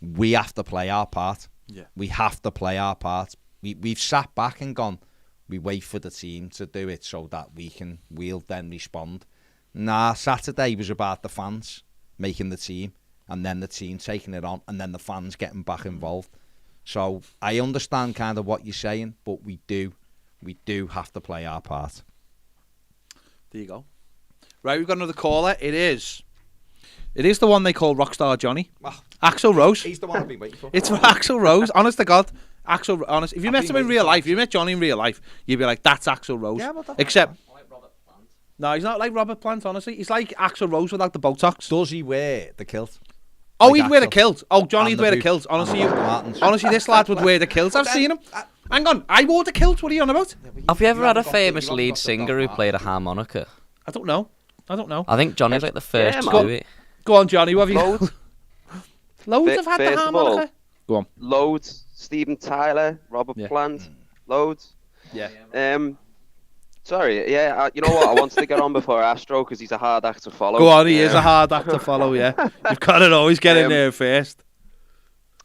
Speaker 2: we have to play our part.
Speaker 1: Yeah.
Speaker 2: We have to play our part. We've sat back and gone, we wait for the team to do it so that we'll then respond. Nah, Saturday was about the fans making the team, and then the team taking it on, and then the fans getting back involved. So I understand kind of what you're saying, but we do have to play our part.
Speaker 1: There you go. Right, we've got another caller. It is the one they call Rockstar Johnny. Axl Rose.
Speaker 2: He's the one I've been waiting for.
Speaker 1: It's for Axl Rose. Honest to God. Honest. If you met him in real life, if you met Johnny in real life, you'd be like, that's Axl Rose.
Speaker 2: Yeah, but
Speaker 1: except... No, he's not like Robert Plant, honestly. He's like Axl Rose without the Botox.
Speaker 2: Does he wear the kilt?
Speaker 1: Oh,
Speaker 2: Like
Speaker 1: he'd wear a
Speaker 2: Axl.
Speaker 1: kilt. Oh, Johnny'd
Speaker 2: And the
Speaker 1: wear a
Speaker 2: boot.
Speaker 1: kilt. Honestly,
Speaker 2: Martins.
Speaker 1: this lad would wear the kilt. I've seen him. Hang on, I wore the kilt. What are you on about?
Speaker 6: Have you ever had a famous lead singer who played a harmonica?
Speaker 1: I don't know.
Speaker 6: I think Johnny's like the first to
Speaker 7: man.
Speaker 6: do it.
Speaker 1: Go on, Johnny. What have you
Speaker 7: Loads.
Speaker 1: Loads have had the
Speaker 7: First of all,
Speaker 1: harmonica. Go on.
Speaker 7: Loads. Steven Tyler, Robert
Speaker 1: Yeah.
Speaker 7: Plant, loads.
Speaker 1: Yeah.
Speaker 7: Sorry, yeah, you know what? I wanted to get on before Astro because he's a hard act to follow.
Speaker 1: Go on, he is a hard act to follow, yeah. You've got to always get in there first.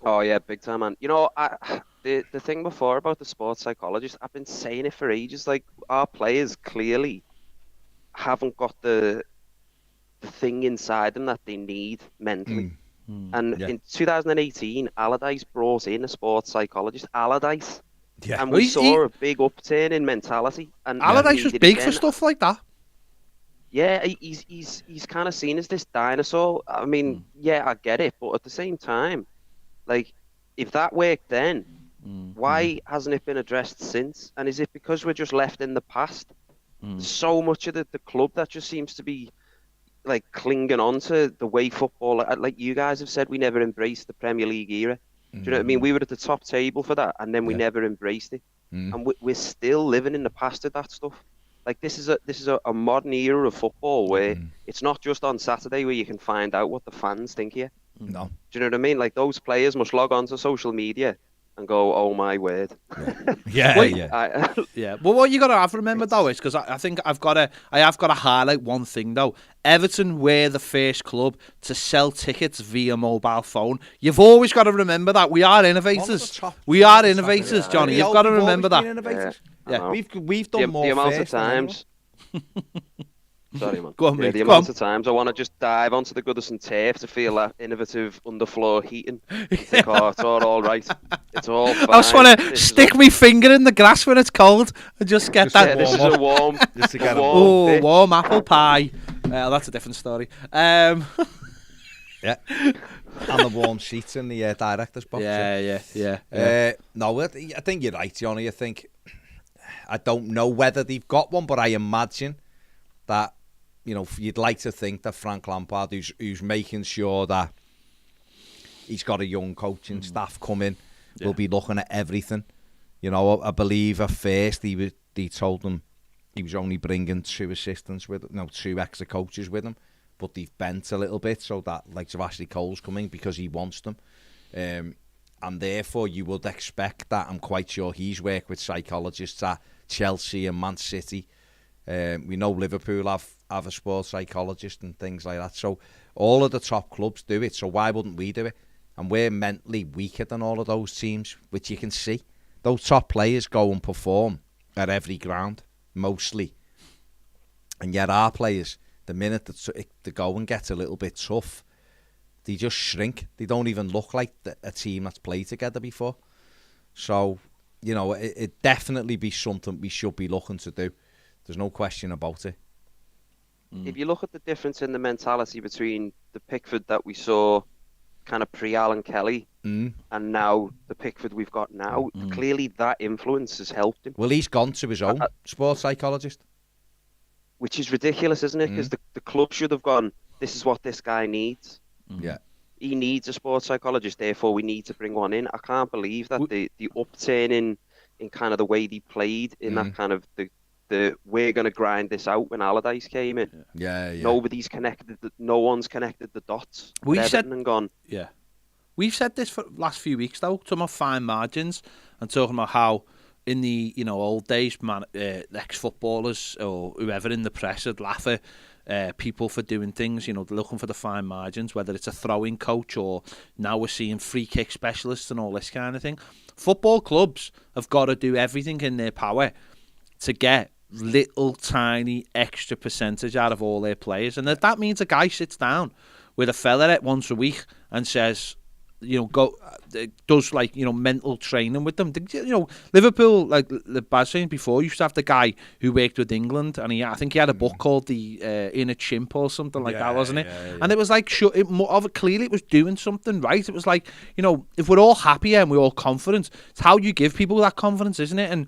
Speaker 7: Oh, yeah, big time, man. You know, the thing before about the sports psychologist, I've been saying it for ages. Like, our players clearly haven't got the thing inside them that they need mentally. And in 2018, Allardyce brought in a sports psychologist. Allardyce.
Speaker 2: Yeah.
Speaker 7: And
Speaker 1: Well,
Speaker 7: we saw a big upturn in mentality. And
Speaker 1: Allardyce was big for stuff like that.
Speaker 7: Yeah, he's kind of seen as this dinosaur. I mean, yeah, I get it, but at the same time, like, if that worked then, why hasn't it been addressed since? And is it because we're just left in the past? So much of the club that just seems to be like clinging on to the way football, like you guys have said, we never embraced the Premier League era. Do you know what I mean? We were at the top table for that, and then we never embraced it. And we're still living in the past of that stuff. Like, this is a modern era of football where it's not just on Saturday where you can find out what the fans think here.
Speaker 2: No.
Speaker 7: Do you know what I mean? Like, those players must log on to social media and go, "Oh my word!"
Speaker 2: Yeah,
Speaker 1: Wait,
Speaker 2: yeah.
Speaker 1: Yeah. Well, what you got to have remembered though is because I think I have got to highlight one thing though. Everton were the first club to sell tickets via mobile phone. You've always got to remember that we are innovators. We are innovators, Johnny. You've got to remember that.
Speaker 2: Yeah, we've done more
Speaker 7: the amount of
Speaker 2: first than anyone.
Speaker 7: times. Sorry, man.
Speaker 1: Go on, mate.
Speaker 7: The
Speaker 1: Go
Speaker 7: amount
Speaker 1: on.
Speaker 7: of times I want to just dive onto the Goodison turf to feel that innovative underfloor heating. And think, oh, it's all right. It's all fine.
Speaker 1: I just want to stick my finger in the grass when it's cold and just get
Speaker 7: Yeah,
Speaker 1: that.
Speaker 7: this is a warm.
Speaker 2: Just to get
Speaker 1: Oh,
Speaker 7: bit.
Speaker 1: warm apple pie. That's a different story.
Speaker 2: Yeah. And the warm seats in the director's box.
Speaker 1: Yeah.
Speaker 2: No, I think you're right, Johnny. I don't know whether they've got one, but I imagine that, you know, you'd like to think that Frank Lampard, who's making sure that he's got a young coaching staff coming, will be looking at everything. You know, I believe at first he told them he was only bringing 2 assistants with, 2 extra coaches with him, but they've bent a little bit so that like Ashley Cole's coming because he wants them, and therefore you would expect that. I'm quite sure he's worked with psychologists at Chelsea and Man City. We know Liverpool have a sports psychologist and things like that. So all of the top clubs do it. So why wouldn't we do it? And we're mentally weaker than all of those teams, which you can see. Those top players go and perform at every ground, mostly. And yet our players, the minute the going gets a little bit tough, they just shrink. They don't even look like a team that's played together before. So, it definitely be something we should be looking to do. There's no question about it.
Speaker 7: If you look at the difference in the mentality between the Pickford that we saw kind of pre-Alan Kelly and now the Pickford we've got now, clearly that influence has helped him.
Speaker 2: Well, he's gone to his own sports psychologist.
Speaker 7: Which is ridiculous, isn't it? Because the club should have gone, this is what this guy needs.
Speaker 2: Yeah.
Speaker 7: He needs a sports psychologist, therefore we need to bring one in. I can't believe that the upturn in kind of the way they played in that kind of the we're going to grind this out when Allardyce came in.
Speaker 2: Yeah.
Speaker 7: Nobody's connected. No one's connected the dots.
Speaker 1: We've said
Speaker 7: and gone.
Speaker 1: Yeah, we've said this for the last few weeks though. Talking about fine margins and talking about how in the old days, ex-footballers or whoever in the press would laugh at people for doing things. They're looking for the fine margins, whether it's a throwing coach or now we're seeing free kick specialists and all this kind of thing. Football clubs have got to do everything in their power to get little tiny extra percentage out of all their players, and that means a guy sits down with a fella once a week and says, does mental training with them. Liverpool, like the Baz saying before, used to have the guy who worked with England, and I think he had a book called The Inner Chimp or something like that, wasn't it? Yeah. And it was like, clearly it was doing something right. It was like, if we're all happy and we're all confident, it's how you give people that confidence, isn't it? And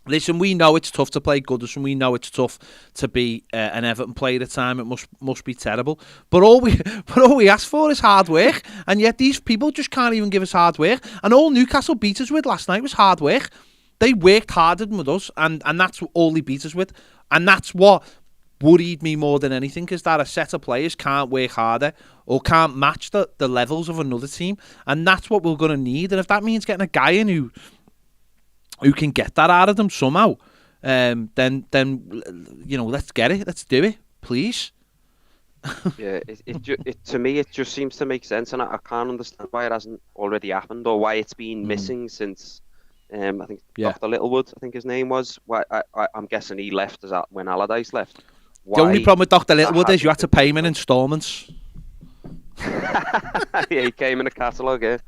Speaker 1: listen, we know it's tough to play Goodison. We know it's tough to be an Everton player at a time. It must be terrible. But all we ask for is hard work, and yet these people just can't even give us hard work. And all Newcastle beat us with last night was hard work. They worked harder than with us, and that's all they beat us with. And that's what worried me more than anything, is that a set of players can't work harder or can't match the levels of another team. And that's what we're going to need. And if that means getting a guy in who can get that out of them somehow, then let's get it. Let's do it, please.
Speaker 7: Yeah, it to me, it just seems to make sense, and I can't understand why it hasn't already happened or why it's been missing since, I think Dr. Littlewood, I think his name was. Why I'm guessing he left when Allardyce left.
Speaker 1: The only problem with Dr. Littlewood is you had to pay him in instalments.
Speaker 7: Yeah, he came in a catalogue, yeah.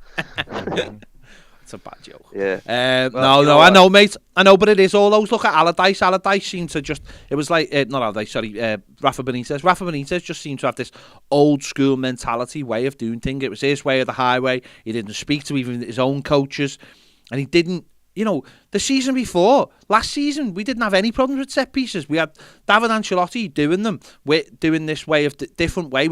Speaker 1: It's a bad joke.
Speaker 7: Yeah.
Speaker 1: No, I know, mate. I know, but it is all those. Look at Allardyce. Allardyce seemed to just... It was like... not Allardyce, sorry. Rafa Benitez. Rafa Benitez just seemed to have this old school mentality way of doing things. It was his way or the highway. He didn't speak to even his own coaches. And he didn't... the season before, last season, we didn't have any problems with set pieces. We had David Ancelotti doing them. We're doing this way of different way.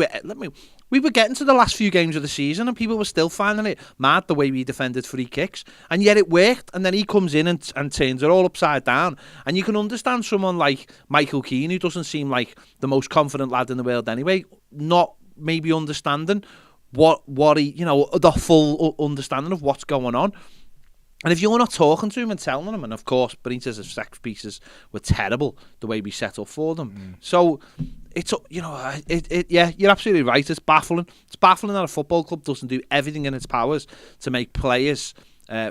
Speaker 1: We were getting to the last few games of the season and people were still finding it mad the way we defended free kicks. And yet it worked. And then he comes in and turns it all upside down. And you can understand someone like Michael Keane, who doesn't seem like the most confident lad in the world anyway, not maybe understanding what he, the full understanding of what's going on. And if you're not talking to him and telling him, and of course Benitez's set pieces were terrible the way we set up for them. So it's you're absolutely right. It's baffling. It's baffling that a football club doesn't do everything in its powers to make players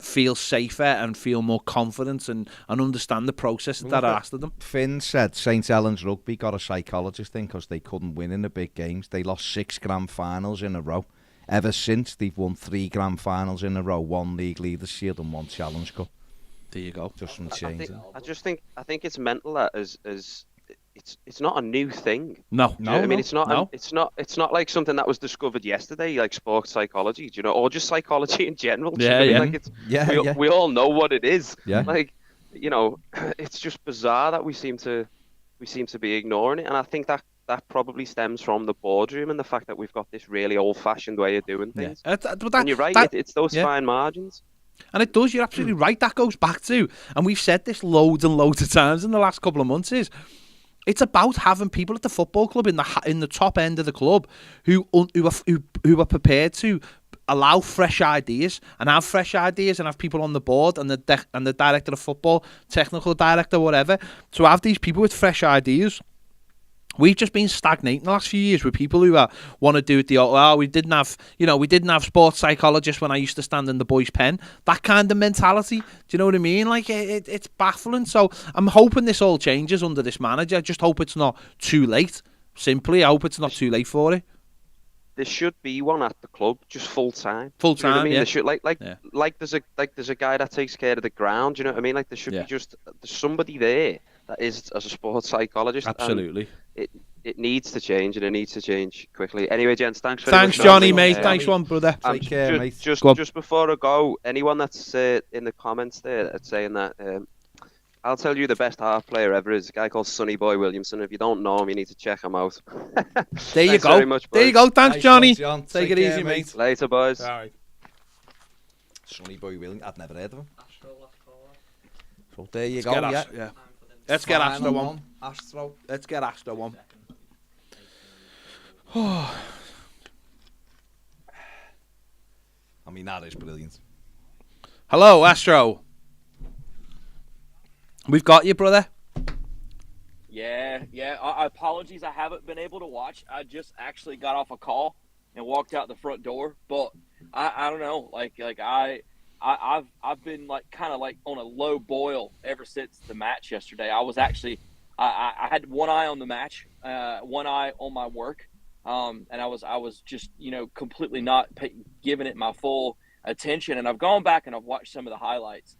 Speaker 1: feel safer and feel more confident and understand the processes that are asked of them.
Speaker 2: Finn said St Helens Rugby got a psychologist in because they couldn't win in the big games. They lost 6 grand finals in a row. Ever since, they've won 3 grand finals in a row, 1 League Leaders Shield and 1 Challenge Cup.
Speaker 1: There you go.
Speaker 2: Just from changing.
Speaker 7: I think it's mental that it's not a new thing.
Speaker 1: No.
Speaker 7: I mean, it's not like something that was discovered yesterday, like sports psychology, or just psychology in general. We all know what it is.
Speaker 2: Yeah.
Speaker 7: Like, it's just bizarre that we seem to be ignoring it, and I think that probably stems from the boardroom and the fact that we've got this really old-fashioned way of doing things. And you're right, it's those fine margins.
Speaker 1: And it does. You're absolutely right. That goes back to, and we've said this loads and loads of times in the last couple of months, is it's about having people at the football club in the top end of the club who are prepared to allow fresh ideas and have people on the board and the director of football, technical director, whatever, to have these people with fresh ideas. We've just been stagnating the last few years with people who want to do it we didn't have sports psychologists when I used to stand in the boys' pen. That kind of mentality. Do you know what I mean? Like, it's baffling. So I'm hoping this all changes under this manager. I just hope it's not too late. Simply, I hope it's not too late for it.
Speaker 7: There should be one at the club, just full time.
Speaker 1: Full time,
Speaker 7: you know what I mean?
Speaker 1: yeah.
Speaker 7: There should, like there's a guy that takes care of the ground. You know what I mean? Like there should be there's somebody there that is as a sports psychologist.
Speaker 1: Absolutely.
Speaker 7: It needs to change, and it needs to change quickly. Anyway, gents, thanks very
Speaker 1: much. Thanks, Johnny, mate. Thanks, one brother.
Speaker 2: Take care, mate.
Speaker 7: Just before I go, anyone that's in the comments there that's saying that, I'll tell you the best half player ever is a guy called Sonny Boy Williamson. If you don't know him, you need to check him out.
Speaker 1: There you go. Very much, there you go. Thanks, Johnny. John. Take it easy, mate.
Speaker 7: Later, boys.
Speaker 1: All right.
Speaker 2: Sonny Boy Williamson. I've never heard of him. So there you
Speaker 1: Let's
Speaker 2: go.
Speaker 1: Yeah. Let's get Astro one.
Speaker 2: Astro.
Speaker 1: Let's get Astro one.
Speaker 2: I mean, that is brilliant.
Speaker 1: Hello, Astro. We've got you, brother.
Speaker 8: Yeah. Apologies, I haven't been able to watch. I just actually got off a call and walked out the front door. But I don't know. I've been kind of on a low boil ever since the match yesterday. I was actually I had one eye on the match, one eye on my work, and I was just completely not giving it my full attention. And I've gone back and I've watched some of the highlights.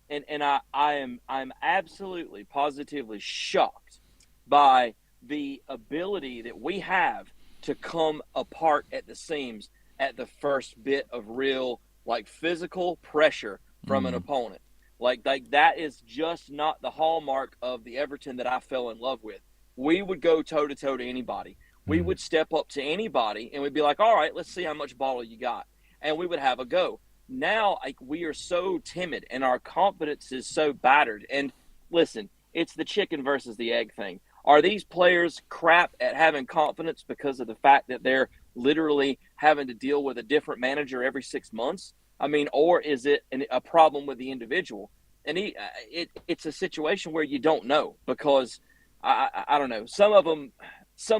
Speaker 8: And I'm absolutely positively shocked by the ability that we have to come apart at the seams at the first bit of real physical pressure from an opponent. Like that is just not the hallmark of the Everton that I fell in love with. We would go toe to toe to anybody. We would step up to anybody and we'd be like, all right, let's see how much ball you got. And we would have a go. Now, we are so timid and our confidence is so battered. And listen, it's the chicken versus the egg thing. Are these players crap at having confidence because of the fact that they're literally having to deal with a different manager every 6 months? I mean, or is it a problem with the individual? And it's a situation where you don't know because I don't know. Some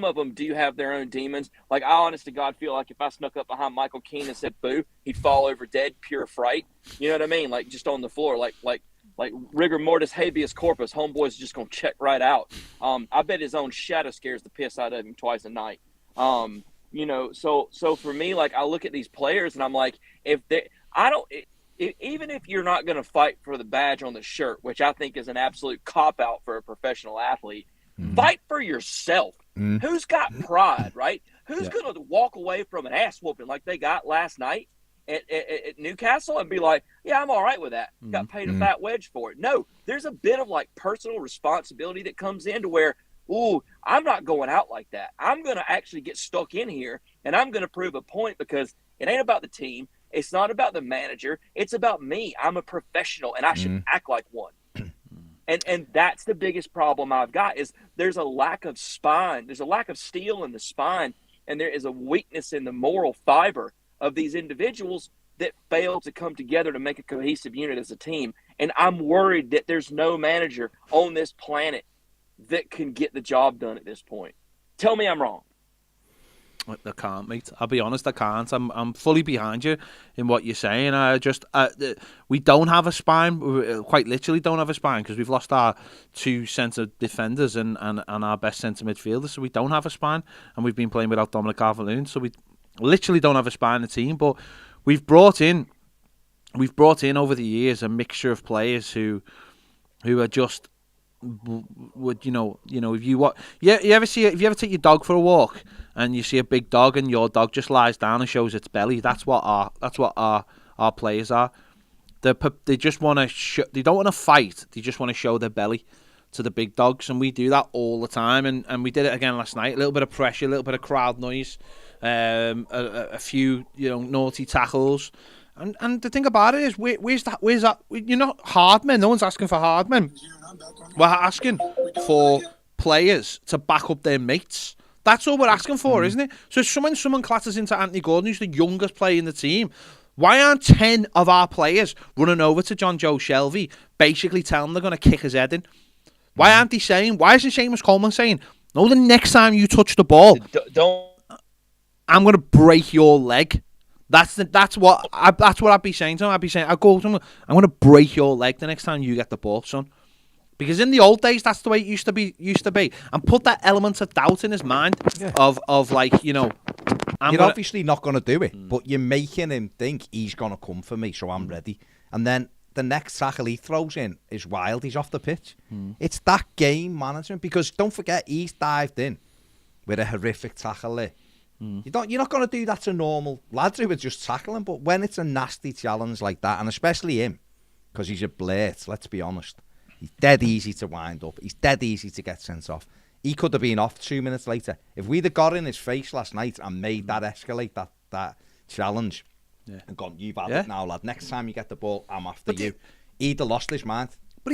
Speaker 8: of them do have their own demons. I honest to God feel like if I snuck up behind Michael Keane and said boo, he'd fall over dead, pure fright. You know what I mean? Just on the floor, like rigor mortis habeas corpus. Homeboy's just gonna check right out. I bet his own shadow scares the piss out of him twice a night. So for me, I look at these players and I'm like, even if you're not gonna fight for the badge on the shirt, which I think is an absolute cop out for a professional athlete. Fight for yourself. Who's got pride, right? Who's going to walk away from an ass whooping like they got last night at Newcastle and be like, yeah, I'm all right with that. Got paid a fat wedge for it. No, there's a bit of personal responsibility that comes into where, ooh, I'm not going out like that. I'm going to actually get stuck in here and I'm going to prove a point because it ain't about the team. It's not about the manager. It's about me. I'm a professional and I should act like one. And that's the biggest problem I've got is there's a lack of spine. There's a lack of steel in the spine, and there is a weakness in the moral fiber of these individuals that fail to come together to make a cohesive unit as a team. And I'm worried that there's no manager on this planet that can get the job done at this point. Tell me I'm wrong.
Speaker 1: I can't, mate. I'll be honest, I can't. I'm fully behind you in what you're saying. We don't have a spine. We quite literally don't have a spine because we've lost our two centre defenders and our best centre midfielders. So we don't have a spine, and we've been playing without Dominic Calvert-Lewin. So we literally don't have a spine in the team. But we've brought in over the years a mixture of players who are just would if you ever take your dog for a walk and you see a big dog and your dog just lies down and shows its belly, that's what our players are. They just want to they don't want to fight, they just want to show their belly to the big dogs, and we do that all the time, and we did it again last night. A little bit of pressure, a little bit of crowd noise, a few naughty tackles, And the thing about it is, where's that? You're not hard men. No one's asking for hard men. We're asking for players to back up their mates. That's all we're asking for, isn't it? So someone clatters into Anthony Gordon, who's the youngest player in the team. Why aren't 10 of our players running over to John Joe Shelvey, basically telling them they're going to kick his head in? Why aren't they saying? Why isn't Seamus Coleman saying, "No, the next time you touch the ball, I'm going to break your leg"? That's what I'd be saying to him. I'd be saying, "I'd go to him, I'm going to break your leg the next time you get the ball, son." Because in the old days, that's the way it used to be. And put that element of doubt in his mind of like, you know,
Speaker 2: you're obviously not going to do it, but you're making him think he's going to come for me, so I'm ready. And then the next tackle he throws in is wild. He's off the pitch. It's that game management, because don't forget, he's dived in with a horrific tackle there. You're not going to do that to normal lads who are just tackling, but when it's a nasty challenge like that, and especially him, because he's a blurt, let's be honest. He's dead easy to wind up. He's dead easy to get sent off. He could have been off 2 minutes later. If we'd have got in his face last night and made that escalate, that challenge, and gone, "You've had it now, lad. Next time you get the ball, I'm after you." He'd have lost his mind.
Speaker 1: But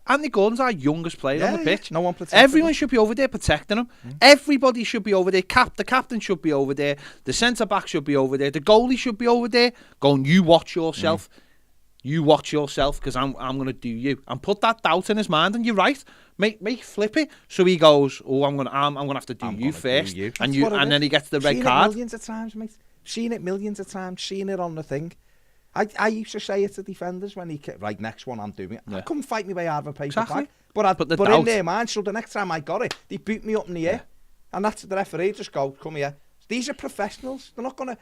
Speaker 1: Anthony Gordon's our youngest player on the pitch.
Speaker 2: No one protects
Speaker 1: Everyone should be over there protecting him. Everybody should be over there. The captain should be over there. The centre-back should be over there. The goalie should be over there going, "You watch yourself. You watch yourself, because I'm going to do you," and put that doubt in his mind. And you're right, make flip it so he goes, "Oh, I'm going to have to do you first," and then he gets the red card.
Speaker 2: Millions of times, mate. Seen it millions of times. Seen it on the thing. I used to say it to defenders when he right, next one I'm doing it. I couldn't fight my way out of a paper bag, but in their mind, so the next time I got it, they boot me up in the air, and that's the referee just go, "Come here." These are professionals. They're not going to.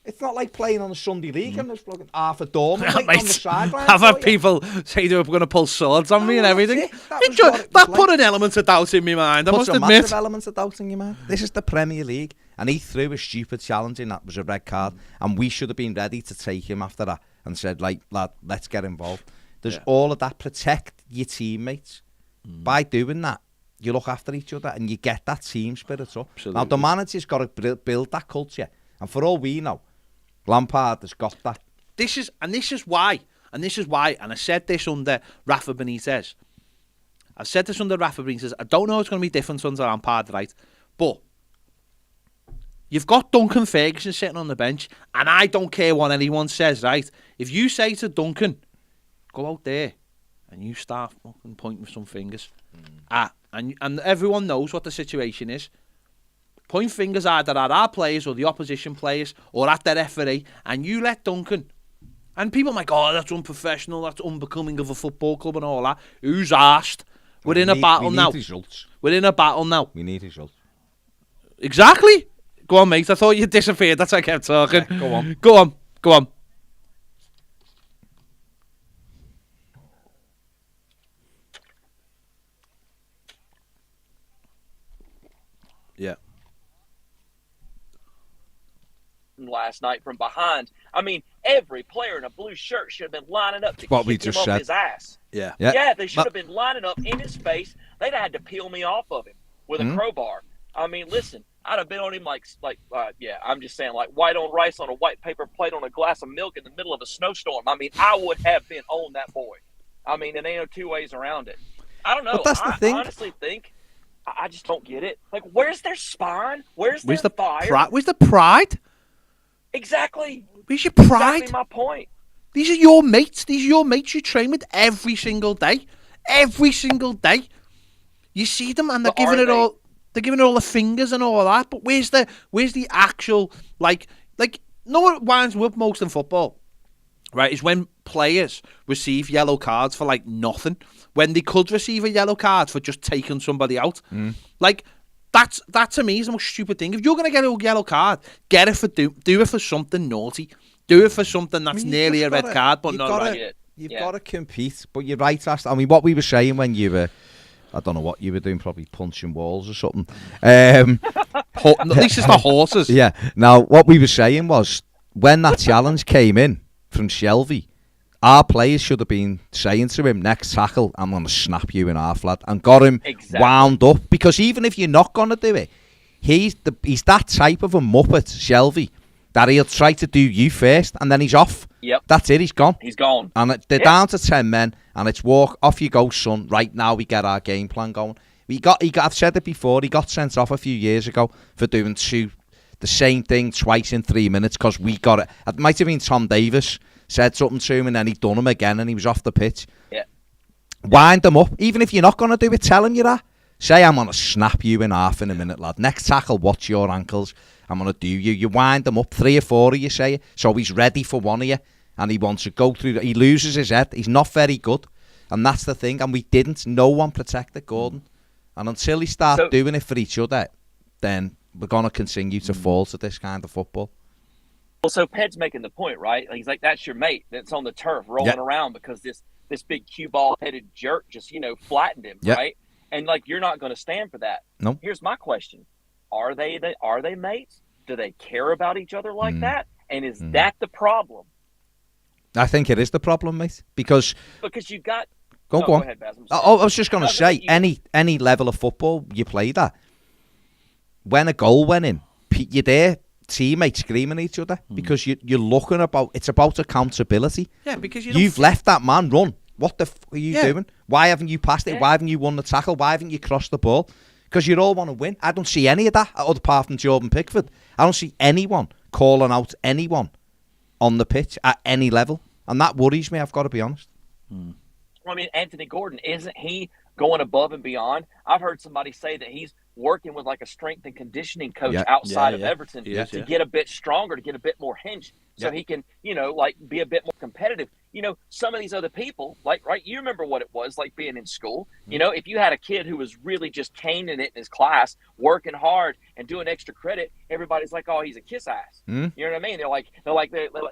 Speaker 2: It's not like playing on the Sunday League and there's half a dorm on the sideline.
Speaker 1: I've had people say they were going to pull swords on me and everything. That put an element of doubt in my mind, I must admit.
Speaker 2: Massive element of doubt in your mind. This is the Premier League, and he threw a stupid challenge in. That was a red card, and we should have been ready to take him after that and said, like, "Lad, let's get involved." There's all of that. Protect your teammates. By doing that, you look after each other and you get that team spirit up. Absolutely. Now, the manager's got to build that culture, and for all we know, Lampard has got that.
Speaker 1: This is why, and I said this under Rafa Benitez. I don't know it's going to be different under Lampard, right? But you've got Duncan Ferguson sitting on the bench, and I don't care what anyone says, right? If you say to Duncan, "Go out there," and you start fucking pointing with some fingers, and everyone knows what the situation is. Point fingers either at our players or the opposition players or at the referee, and you let Duncan. And people might go, "Oh, that's unprofessional, that's unbecoming of a football club," and all that. Who's asked? We're in a battle now. We're in a battle now.
Speaker 2: We need results.
Speaker 1: Exactly. Go on, mate. I thought you disappeared. That's why I kept talking.
Speaker 2: Yeah, go on.
Speaker 1: Go on. Yeah.
Speaker 8: Last night from behind. I mean, every player in a blue shirt should have been lining up to kick him up his ass.
Speaker 1: Yeah.
Speaker 8: Yeah, they should have been lining up in his face. They'd have had to peel me off of him with a crowbar. I mean, listen, I'd have been on him I'm just saying, like white on rice on a white paper plate on a glass of milk in the middle of a snowstorm. I mean, I would have been on that boy. I mean, there ain't no two ways around it. I don't know.
Speaker 2: But that's the thing.
Speaker 8: I honestly think I just don't get it. Like, where's their spine? Where's their fire?
Speaker 1: Where's the pride?
Speaker 8: Exactly.
Speaker 1: Where's your pride?
Speaker 8: Exactly my point.
Speaker 1: These are your mates. These are your mates you train with every single day. Every single day. You see them and they're giving it all. They're giving it all the fingers and all that. But where's the actual like? No, what winds me up most in football, right? Is when players receive yellow cards for like nothing. When they could receive a yellow card for just taking somebody out. Like. That to me is the most stupid thing. If you're going to get a yellow card, get it for do it for something naughty. Do it for something that's nearly a red card, but not right.
Speaker 2: You've got to compete. But you're right, Ash. I mean, what we were saying when you were, I don't know what you were doing, probably punching walls or something.
Speaker 1: At least it's not horses.
Speaker 2: Yeah. Now, what we were saying was, when that challenge came in from Shelvey, our players should have been saying to him, "Next tackle, I'm going to snap you in half, lad," and got him wound up. Because even if you're not going to do it, he's that type of a muppet, Shelvey, that he'll try to do you first, and then he's off.
Speaker 8: Yep.
Speaker 2: That's it. He's gone.
Speaker 8: He's gone.
Speaker 2: And they're down to 10 men, and it's walk off you go, son. Right now, we get our game plan going. I've said it before. He got sent off a few years ago for doing the same thing twice in 3 minutes because we got it. It might have been Tom Davis said something to him, and then he done him again, and he was off the pitch.
Speaker 8: Yeah.
Speaker 2: Wind them up. Even if you're not going to do it, tell him you're that. Say, I'm going to snap you in half in a minute, lad. Next tackle, watch your ankles. I'm going to do you. You wind them up, 3 or 4 of you, say it. So he's ready for one of you, and he wants to go through. He loses his head. He's not very good, and that's the thing. And we didn't. No one protected Gordon. And until he starts doing it for each other, then we're going to continue to fall to this kind of football.
Speaker 8: Well, so Ped's making the point, right? He's like, that's your mate that's on the turf rolling around because this big cue ball-headed jerk just, flattened him, right? And, you're not going to stand for that.
Speaker 2: No.
Speaker 8: Here's my question. Are they mates? Do they care about each other like that? And is that the problem?
Speaker 2: I think it is the problem, mate. Because
Speaker 8: you got...
Speaker 2: Go on.
Speaker 8: Go ahead, Baz.
Speaker 2: I was just going to say, any level of football you play that, when a goal went in, you're there, teammates screaming at each other because you're looking it's about accountability.
Speaker 1: Yeah, because
Speaker 2: you've left that man run. What the are you doing? Why haven't you passed it? Why haven't you won the tackle? Why haven't you crossed the ball? Because you all want to win. I don't see any of that apart from Jordan Pickford. I don't see anyone calling out anyone on the pitch at any level. And that worries me, I've got to be honest.
Speaker 8: I mean, Anthony Gordon, isn't he going above and beyond? I've heard somebody say that he's working with a strength and conditioning coach outside of Everton to get a bit stronger, to get a bit more hinge, so he can, be a bit more competitive. Some of these other people, right, you remember what it was like being in school. If you had a kid who was really just caning it in his class, working hard and doing extra credit, everybody's like, oh, he's a kiss ass. You know what I mean?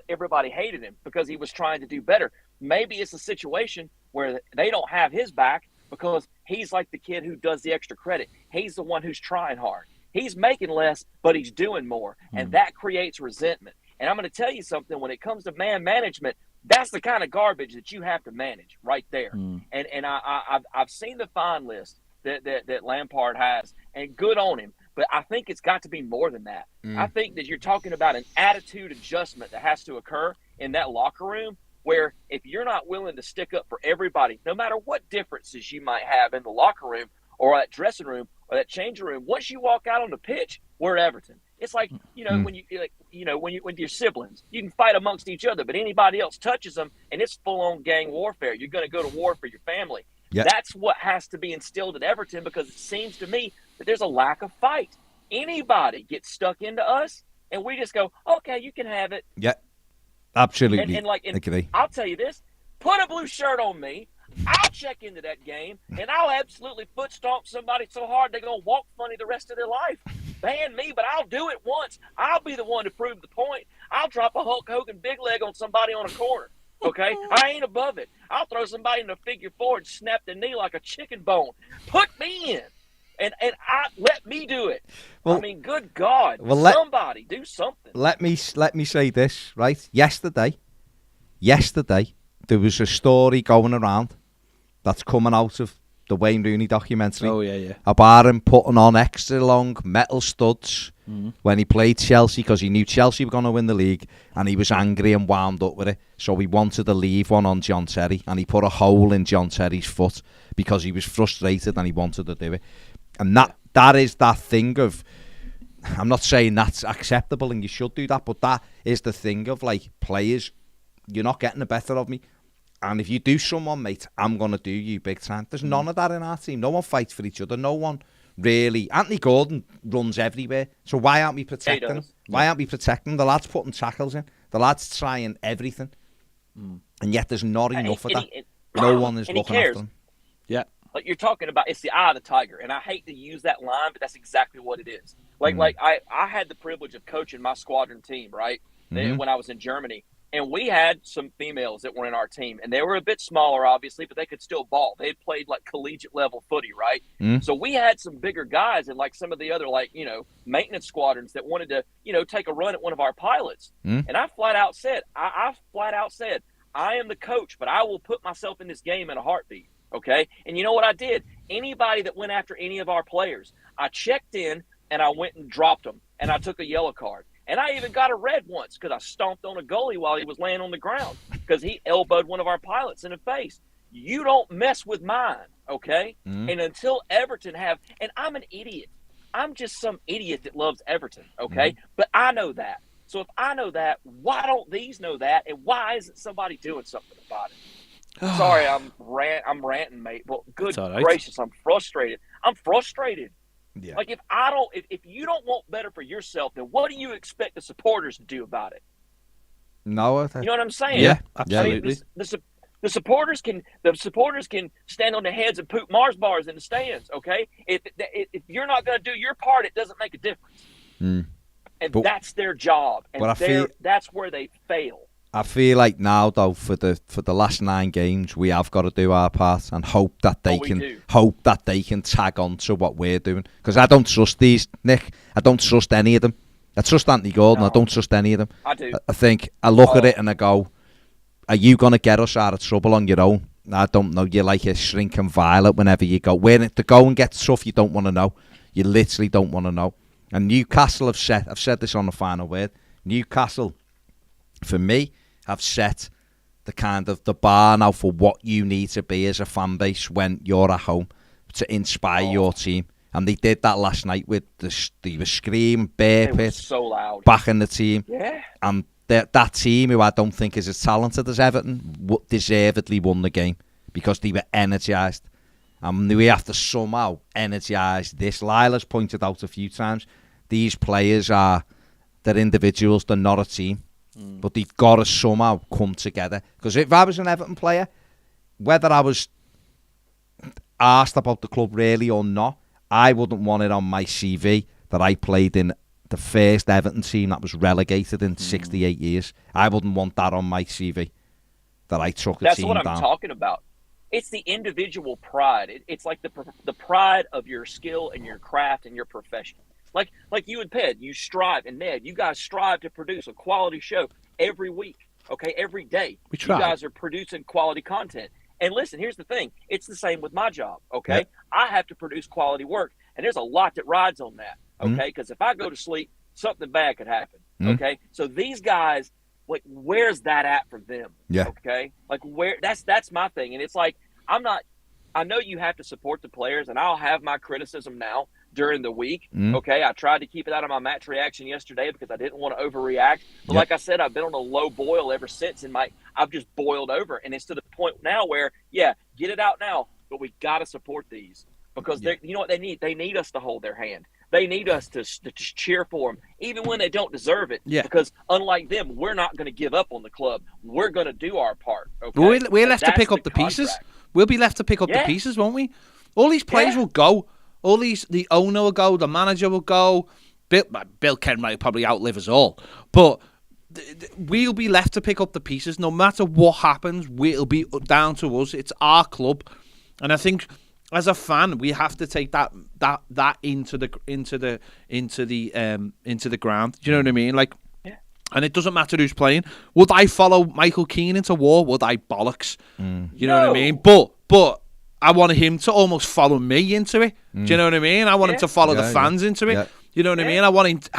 Speaker 8: Everybody hated him because he was trying to do better. Maybe it's a situation where they don't have his back because he's like the kid who does the extra credit. He's the one who's trying hard. He's making less, but he's doing more. And that creates resentment. And I'm going to tell you something, when it comes to man management, that's the kind of garbage that you have to manage right there. And I've seen the fine list that Lampard has, and good on him. But I think it's got to be more than that. I think that you're talking about an attitude adjustment that has to occur in that locker room, where if you're not willing to stick up for everybody, no matter what differences you might have in the locker room or that dressing room or that changing room, once you walk out on the pitch, we're Everton. It's like, when when your siblings, you can fight amongst each other, but anybody else touches them and it's full-on gang warfare. You're going to go to war for your family. That's what has to be instilled at Everton, because it seems to me that there's a lack of fight. Anybody gets stuck into us and we just go, okay, you can have it.
Speaker 2: Yeah. Absolutely.
Speaker 8: And I'll tell you this, put a blue shirt on me, I'll check into that game, and I'll absolutely foot stomp somebody so hard they're going to walk funny the rest of their life. Ban me, but I'll do it once. I'll be the one to prove the point. I'll drop a Hulk Hogan big leg on somebody on a corner, okay? I ain't above it. I'll throw somebody in a figure four and snap the knee like a chicken bone. Put me in. And let me do it. Well, I mean, good God, somebody do something.
Speaker 2: Let me say this, right? Yesterday, there was a story going around that's coming out of the Wayne Rooney documentary.
Speaker 1: Oh, yeah.
Speaker 2: About him putting on extra long metal studs when he played Chelsea, because he knew Chelsea were going to win the league, and he was angry and wound up with it. So he wanted to leave one on John Terry, and he put a hole in John Terry's foot because he was frustrated and he wanted to do it. And that is that thing of, I'm not saying that's acceptable and you should do that, but that is the thing of, players, you're not getting the better of me. And if you do someone, mate, I'm going to do you big time. There's none of that in our team. No one fights for each other. No one really. Anthony Gordon runs everywhere. So why aren't we protecting him? Why aren't we protecting him? The lad's putting tackles in. The lad's trying everything. And yet there's not enough of that. No one is looking after him.
Speaker 1: Yeah.
Speaker 8: Like you're talking about, it's the eye of the tiger, and I hate to use that line, but that's exactly what it is. I had the privilege of coaching my squadron team, right, when I was in Germany, and we had some females that were in our team, and they were a bit smaller, obviously, but they could still ball. They had played collegiate level footy, right? So we had some bigger guys and some of the other maintenance squadrons that wanted to take a run at one of our pilots, and I flat out said, I am the coach, but I will put myself in this game in a heartbeat. Okay. And you know what I did? Anybody that went after any of our players, I checked in and I went and dropped them, and I took a yellow card. And I even got a red once because I stomped on a goalie while he was laying on the ground because he elbowed one of our pilots in the face. You don't mess with mine, okay? And until Everton and I'm an idiot. I'm just some idiot that loves Everton, okay? But I know that. So if I know that, why don't these know that? And why isn't somebody doing something about it? Sorry, I'm ranting, mate. Well, good gracious, I'm frustrated. Yeah. Like if you don't want better for yourself, then what do you expect the supporters to do about it?
Speaker 2: No,
Speaker 8: you know what I'm saying?
Speaker 1: Yeah, absolutely.
Speaker 8: I mean, the supporters can stand on their heads and poop Mars bars in the stands. Okay, if you're not going to do your part, it doesn't make a difference. And that's their job, and that's where they fail.
Speaker 2: I feel like now, though, for the last 9 games, we have got to do our part and hope that they can tag on to what we're doing. Because I don't trust these, Nick. I don't trust any of them. I trust Anthony Gordon. I don't trust any of them.
Speaker 8: I do.
Speaker 2: I look at it and I go, are you going to get us out of trouble on your own? I don't know. You're like a shrinking violet whenever you go. When to go and get tough, you don't want to know. You literally don't want to know. And Newcastle I've said this on the final word, Newcastle, for me, have set the kind of the bar now for what you need to be as a fan base when you're at home to inspire your team. And they did that last night with they were screaming, bear pit,
Speaker 8: so loud,
Speaker 2: backing the team.
Speaker 8: Yeah.
Speaker 2: And that team, who I don't think is as talented as Everton, deservedly won the game because they were energised. And we have to somehow energise this. Lila's pointed out a few times, these players they're individuals, they're not a team. But they've got to somehow come together. Because if I was an Everton player, whether I was asked about the club really or not, I wouldn't want it on my CV that I played in the first Everton team that was relegated in 68 years. I wouldn't want that on my CV, that I took a team down.
Speaker 8: That's what I'm talking about. It's the individual pride. It's like the pride of your skill and your craft and your profession. Like you and Ped, you strive, and Ned, you guys strive to produce a quality show every week, okay, every day.
Speaker 1: We try.
Speaker 8: You guys are producing quality content. And listen, here's the thing. It's the same with my job, okay? Yep. I have to produce quality work, and there's a lot that rides on that, okay? Because if I go to sleep, something bad could happen, okay? So these guys, like, where's that at for them, okay? Like, that's my thing. And it's like, I know you have to support the players, and I'll have my criticism now during the week, okay? I tried to keep it out of my match reaction yesterday because I didn't want to overreact. But like I said, I've been on a low boil ever since, and I've just boiled over. And it's to the point now where, get it out now, but we got to support these because you know what they need? They need us to hold their hand. They need us to cheer for them, even when they don't deserve it. Yeah. Because unlike them, we're not going to give up on the club. We're going to do our part. Okay?
Speaker 1: We're left to pick up the pieces. We'll be left to pick up the pieces, won't we? All these players will go. The owner will go. The manager will go. Bill Kenwright will probably outlive us all. But we'll be left to pick up the pieces. No matter what happens, it'll be down to us. It's our club, and I think as a fan, we have to take that into the ground. Do you know what I mean? Like, and it doesn't matter who's playing. Would I follow Michael Keane into war? Would I bollocks? You know what I mean? But I want him to almost follow me into it. Do you know what I mean? I want him to follow the fans into it. You know what I mean? I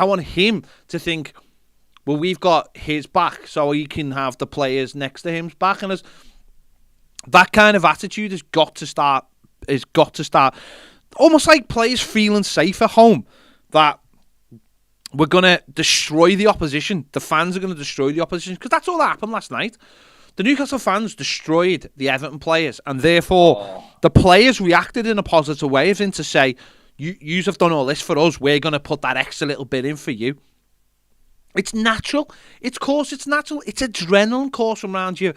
Speaker 1: want him to think, well, we've got his back, so he can have the players next to him's back. And that kind of attitude has got to start. Almost like players feeling safe at home that we're going to destroy the opposition. The fans are going to destroy the opposition because that's all that happened last night. The Newcastle fans destroyed the Everton players, and therefore the players reacted in a positive way, as in to say, you have done all this for us, we're going to put that extra little bit in for you. It's natural. It's natural. It's adrenaline coursing around your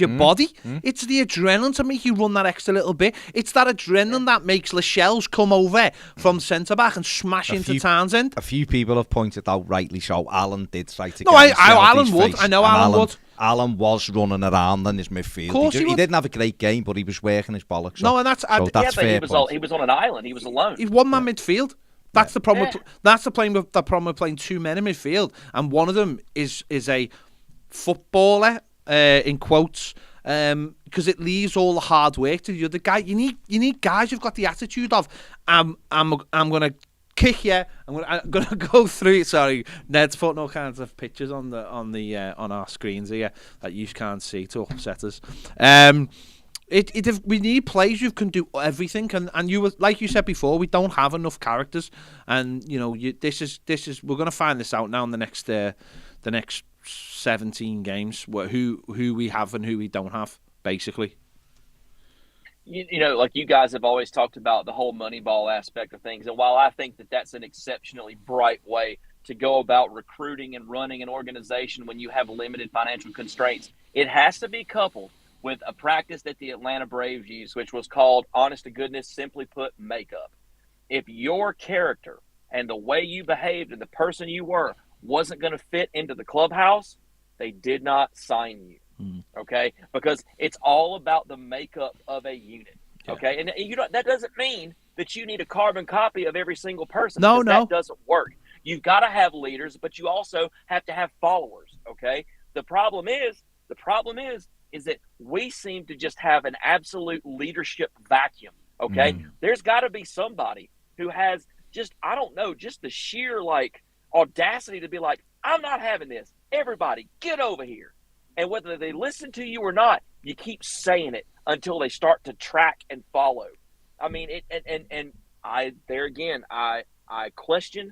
Speaker 1: body. It's the adrenaline to make you run that extra little bit. It's that adrenaline that makes Lascelles come over from centre-back and smash into Townsend.
Speaker 2: A few people have pointed out, rightly so, Alan did try to
Speaker 1: get Alan would. I know Alan would.
Speaker 2: Alan was running around in his midfield.
Speaker 1: Of course he
Speaker 2: didn't have a great game, but he was working his bollocks.
Speaker 1: No, and that's
Speaker 8: fair. He was on an island. He was alone.
Speaker 1: He's one-man midfield. That's the problem. That's the problem with playing two men in midfield, and one of them is a footballer in quotes, because it leaves all the hard work to the other guy. You need guys who've got the attitude of I'm gonna kick you. I'm gonna go through it. Sorry, Ned's putting all kinds of pictures on our screens here that you can't see to upset us. We need players who can do everything, and you were, like you said before, we don't have enough characters, and this is we're gonna find this out now in the next 17 games who we have and who we don't have, basically.
Speaker 8: Like you guys have always talked about the whole Moneyball aspect of things. And while I think that that's an exceptionally bright way to go about recruiting and running an organization when you have limited financial constraints, it has to be coupled with a practice that the Atlanta Braves used, which was called, honest to goodness, simply put, makeup. If your character and the way you behaved and the person you were wasn't going to fit into the clubhouse, they did not sign you. Okay, because it's all about the makeup of a unit. Okay, and that doesn't mean that you need a carbon copy of every single person. No, that doesn't work. You've got to have leaders, but you also have to have followers. Okay, the problem is that we seem to just have an absolute leadership vacuum. Okay, there's got to be somebody who has just the sheer audacity to be like, I'm not having this. Everybody, get over here. And whether they listen to you or not, you keep saying it until they start to track and follow. I mean, I question,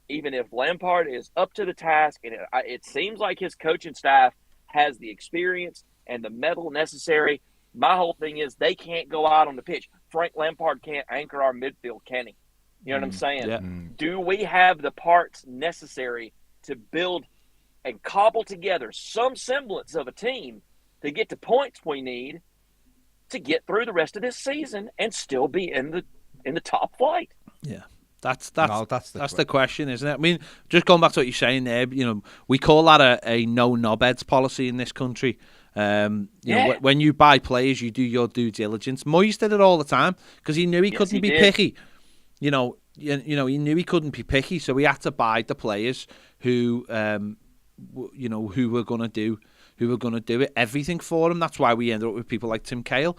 Speaker 8: even if Lampard is up to the task, and it seems like his coaching staff has the experience and the mettle necessary. My whole thing is they can't go out on the pitch. Frank Lampard can't anchor our midfield, can he? You know what I'm saying? Yeah. Do we have the parts necessary to build and cobble together some semblance of a team to get the points we need to get through the rest of this season and still be in the top flight?
Speaker 1: Yeah, that's the question, isn't it? I mean, just going back to what you're saying there, we call that a no knobheads policy in this country. When you buy players, you do your due diligence. Moyes did it all the time because he knew he couldn't be picky. He knew he couldn't be picky, so he had to buy the players who were going to do it, everything for him. That's why we ended up with people like Tim Cahill,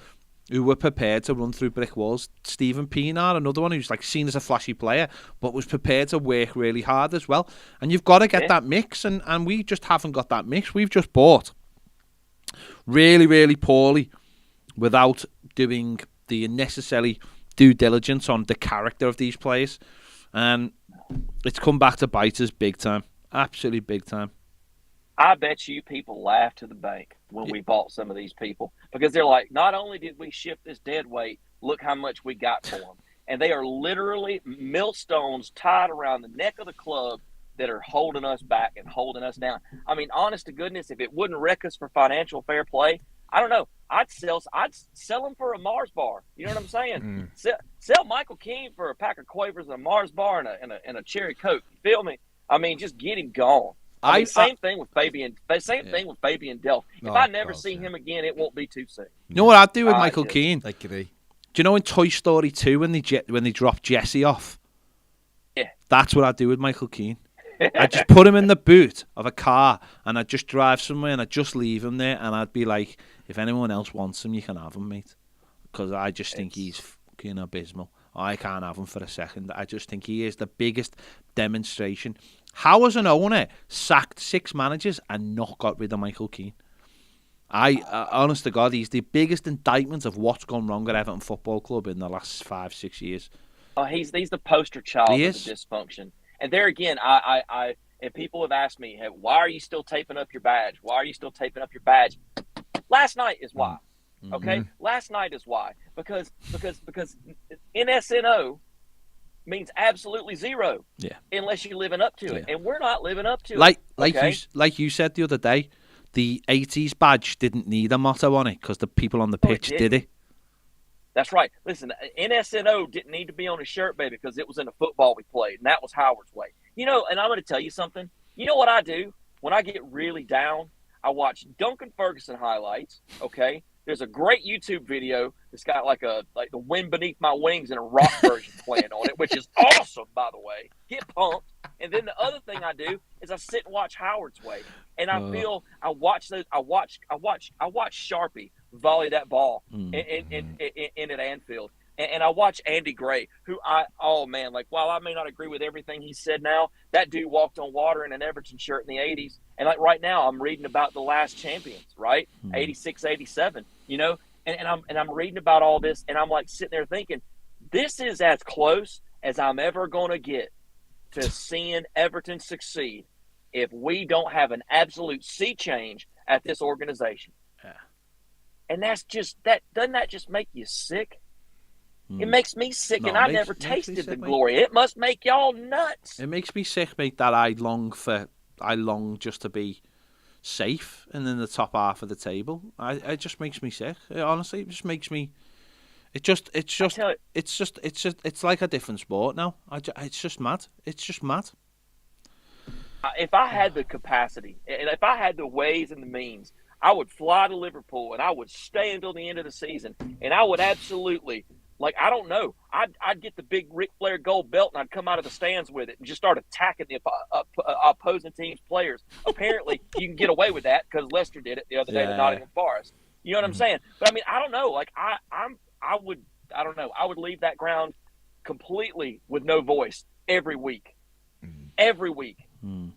Speaker 1: who were prepared to run through brick walls. Stephen Pienaar, another one who's seen as a flashy player, but was prepared to work really hard as well. And you've got to get that mix, and we just haven't got that mix. We've just bought really, really poorly without doing the necessary due diligence on the character of these players. And it's come back to bite us big time. Absolutely big time.
Speaker 8: I bet you people laugh to the bank when we bought some of these people, because they're like, not only did we ship this dead weight, look how much we got for them. And they are literally millstones tied around the neck of the club that are holding us back and holding us down. I mean, honest to goodness, if it wouldn't wreck us for financial fair play, I don't know. I'd sell them for a Mars bar. You know what I'm saying? Sell Michael Keane for a pack of Quavers and a Mars bar and a cherry Coke. You feel me? I mean, just get him gone. Same thing with Fabian Delph. If I never see him again, it won't be too soon.
Speaker 1: You know what I'd do with Michael Keane? Do you know in Toy Story 2 when they drop Jesse off?
Speaker 8: Yeah.
Speaker 1: That's what I'd do with Michael Keane. I'd just put him in the boot of a car and I'd just drive somewhere and I'd just leave him there, and I'd be like, if anyone else wants him, you can have him, mate. Because I just think he's fucking abysmal. I can't have him for a second. I just think he is the biggest demonstration. How has an owner sacked 6 managers and not got rid of Michael Keane? Honest to God, he's the biggest indictment of what's gone wrong at Everton Football Club in the last 5-6 years.
Speaker 8: He's the poster child of the dysfunction. And there again, and people have asked me, hey, why are you still taping up your badge? Why are you still taping up your badge? Last night is why. Okay? Last night is why. Because NSNO means absolutely zero. Yeah. Unless you're living up to it. And we're not living up to it.
Speaker 1: Like you said the other day, the 80s badge didn't need a motto on it because the people on the pitch did it.
Speaker 8: That's right. Listen, NSNO didn't need to be on a shirt, baby, because it was in the football we played, and that was Howard's way. And I'm going to tell you something. You know what I do? When I get really down, I watch Duncan Ferguson highlights, okay? There's a great YouTube video that's got like the wind beneath my wings and a rock version playing on it, which is awesome, by the way. Get pumped. And then the other thing I do is I sit and watch Howard's way, and I watch Sharpie volley that ball in at Anfield. And I watch Andy Gray, who while I may not agree with everything he said now, that dude walked on water in an Everton shirt in the 80s. And like right now, I'm reading about the last champions, right? 86, 87, and I'm reading about all this, and I'm like sitting there thinking, this is as close as I'm ever going to get to seeing Everton succeed if we don't have an absolute sea change at this organization. Yeah. And that's just that. Doesn't that just make you sick? It makes me sick, and I never tasted the glory. It must make y'all nuts.
Speaker 1: It makes me sick, mate, that I long just to be safe and in the top half of the table. It just makes me sick. Honestly, it just makes me. It's like a different sport now. It's just mad. It's just mad.
Speaker 8: If I had the capacity, and if I had the ways and the means, I would fly to Liverpool and I would stay until the end of the season, and I would absolutely. I don't know. I'd get the big Ric Flair gold belt and I'd come out of the stands with it and just start attacking the opposing team's players. Apparently, you can get away with that because Leicester did it the other day to Nottingham Forest. You know what I'm saying? But I mean, I don't know. I would leave that ground completely with no voice every week. Every week.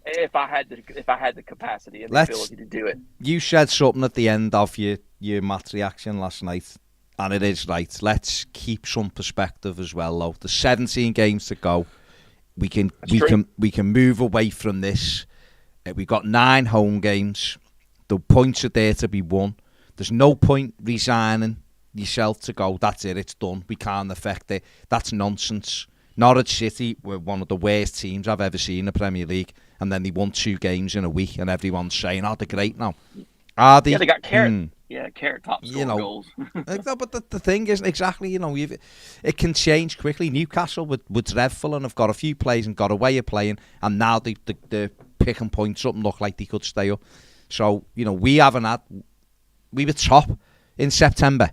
Speaker 8: If I had the capacity and the ability to do it.
Speaker 2: You said something at the end of your match reaction last night. And it is right. Let's keep some perspective as well, though. There's 17 games to go. We can move away from this. We've got 9 home games. The points are there to be won. There's no point resigning yourself to go. That's it. It's done. We can't affect it. That's nonsense. Norwich City were one of the worst teams I've ever seen in the Premier League, and then they won 2 games in a week, and everyone's saying, "Oh, they're great now." Are they?
Speaker 8: Yeah, they got Carrot. Carrot top scoring goals.
Speaker 2: No, but the thing isn't exactly, it can change quickly. Newcastle were dreadful and have got a few plays and got a way of playing, and now they're picking points up and look like they could stay up. So, we were top in September.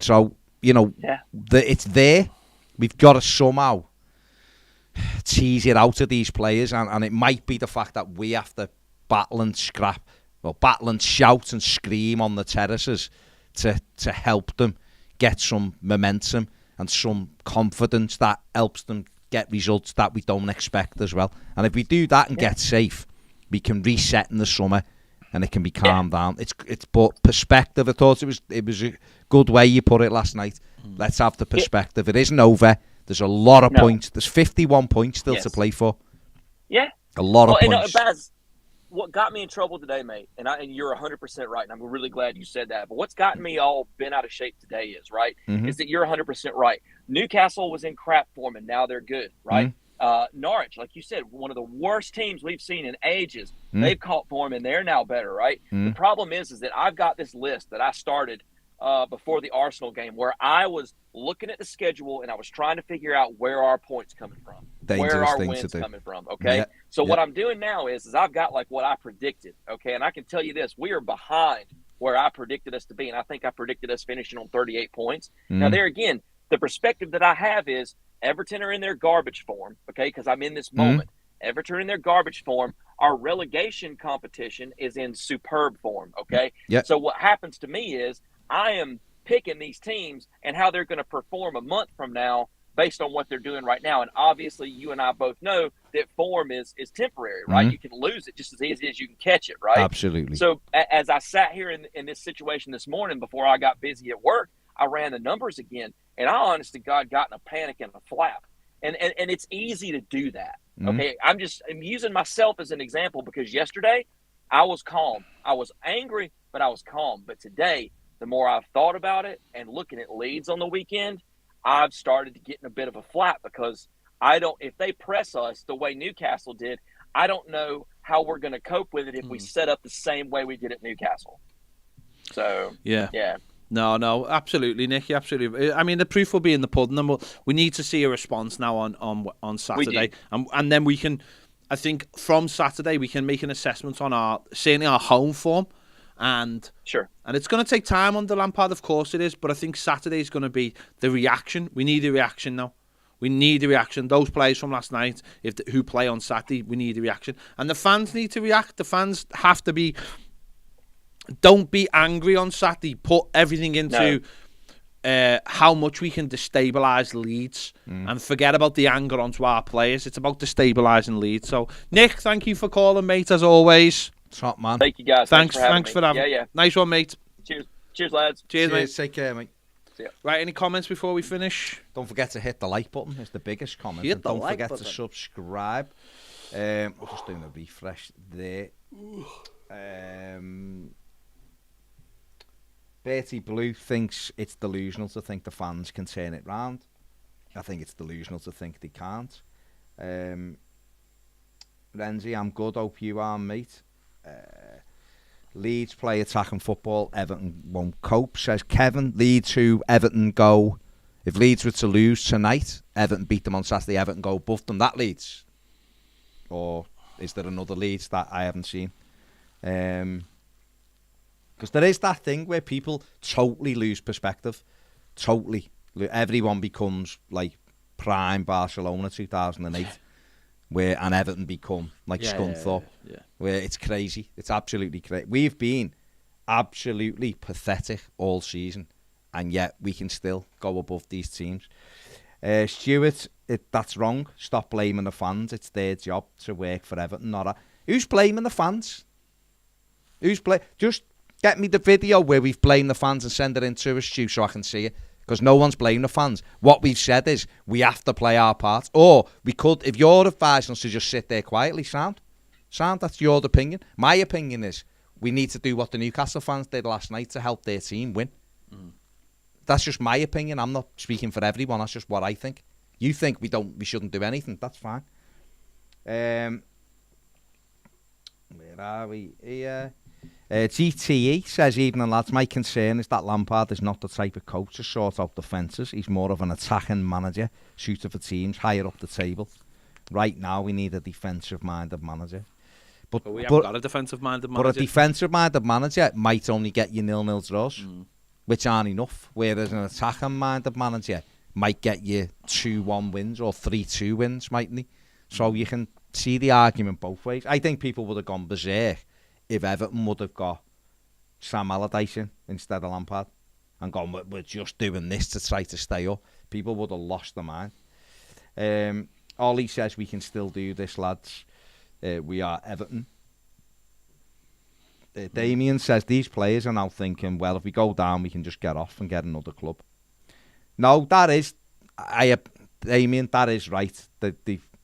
Speaker 2: So, it's there. We've got to somehow tease it out of these players, and it might be the fact that we have to battle and scrap. Well, battle and shout and scream on the terraces to help them get some momentum and some confidence that helps them get results that we don't expect as well. And if we do that and get safe, we can reset in the summer and it can be calmed down. It's but perspective. I thought it was a good way you put it last night. Let's have the perspective. It isn't over. There's a lot of points. There's 51 points still to play for.
Speaker 8: Yeah.
Speaker 2: A lot of points.
Speaker 8: Baz, what got me in trouble today, mate, and you're 100% right, and I'm really glad you said that, but what's gotten me all bent out of shape today is that you're 100% right. Newcastle was in crap form, and now they're good, right? Norwich, like you said, one of the worst teams we've seen in ages. They've caught form, and they're now better, right? The problem is that I've got this list that I started before the Arsenal game where I was looking at the schedule, and I was trying to figure out where our points coming from. Where our wins coming from, okay? So what I'm doing now is I've got what I predicted, okay? And I can tell you this, we are behind where I predicted us to be, and I think I predicted us finishing on 38 points. Now, there again, the perspective that I have is Everton are in their garbage form, okay, because I'm in this moment. Everton are in their garbage form. Our relegation competition is in superb form, okay? So what happens to me is I am picking these teams and how they're going to perform a month from now based on what they're doing right now. And obviously, you and I both know that form is temporary, right? You can lose it just as easy as you can catch it, right?
Speaker 2: Absolutely.
Speaker 8: So as I sat here in this situation this morning before I got busy at work, I ran the numbers again, and I honest to God got in a panic and a flap. And it's easy to do that, okay? I'm using myself as an example because yesterday I was calm. I was angry, but I was calm. But today, the more I've thought about it and looking at leads on the weekend, I've started to get in a bit of a flap because if they press us the way Newcastle did, I don't know how we're going to cope with it if we set up the same way we did at Newcastle. So, yeah.
Speaker 1: No, absolutely, Nicky, absolutely. I mean, the proof will be in the pudding, and we need to see a response now on Saturday. And then we can, I think, from Saturday, we can make an assessment on certainly our home form. And it's going to take time under Lampard, of course it is, but I think Saturday is going to be the reaction. We need a reaction now. We need a reaction. Those players from last night, who play on Saturday, we need a reaction. And the fans need to react. The fans have to don't be angry on Saturday. Put everything into how much we can destabilise Leeds and forget about the anger onto our players. It's about destabilising Leeds. So, Nick, thank you for calling, mate, as always.
Speaker 2: Top man.
Speaker 8: Thank you, guys.
Speaker 1: Thanks
Speaker 8: for having me.
Speaker 1: having.
Speaker 8: Yeah.
Speaker 1: Nice one, mate.
Speaker 8: Cheers, lads.
Speaker 1: Cheers, mate.
Speaker 2: Take care, mate.
Speaker 8: See ya.
Speaker 1: Right, any comments before we finish?
Speaker 2: Don't forget to hit the like button. It's the biggest comment.
Speaker 1: Hit
Speaker 2: And
Speaker 1: the
Speaker 2: don't
Speaker 1: like
Speaker 2: forget
Speaker 1: button.
Speaker 2: to subscribe. We're just doing a refresh there. Bertie Blue thinks it's delusional to think the fans can turn it round. I think it's delusional to think they can't. Renzi, I'm good. Hope you are, mate. Leeds play attacking football. Everton won't cope, says Kevin. Leeds who Everton go. If Leeds were to lose tonight, Everton beat them on Saturday, Everton go above them. That Leeds? Or is there another Leeds that I haven't seen? Because there is that thing where people totally lose perspective. Totally. Everyone becomes like prime Barcelona 2008. And Everton become like Scunthorpe.
Speaker 1: Yeah.
Speaker 2: Where it's crazy. It's absolutely crazy. We've been absolutely pathetic all season. And yet we can still go above these teams. Stuart, that's wrong. Stop blaming the fans. It's their job to work for Everton. Who's blaming the fans? Just get me the video where we've blamed the fans and send it in to us, Stu, so I can see it. Because no one's blaming the fans. What we've said is we have to play our part. Or we could, if you're advising us to just sit there quietly, sound, that's your opinion. My opinion is we need to do what the Newcastle fans did last night to help their team win. That's just my opinion. I'm not speaking for everyone. That's just what I think. You think we shouldn't do anything. That's fine. Where are we? Here. GTE says, evening lads, my concern is that Lampard is not the type of coach to sort out defences. He's more of an attacking manager, suited for teams higher up the table. Right now we need a defensive-minded manager.
Speaker 1: But we haven't got a defensive-minded manager.
Speaker 2: But a defensive-minded manager might only get you 0-0 draws, which aren't enough. Whereas an attacking-minded manager might get you 2-1 wins or 3-2 wins, mightn't he? So you can see the argument both ways. I think people would have gone berserk if Everton would have got Sam Allardyce in instead of Lampard and gone, we're just doing this to try to stay up. People would have lost their mind. Ollie says we can still do this, lads. We are Everton. Damien says these players are now thinking, well, if we go down, we can just get off and get another club. No, Damien, that is right.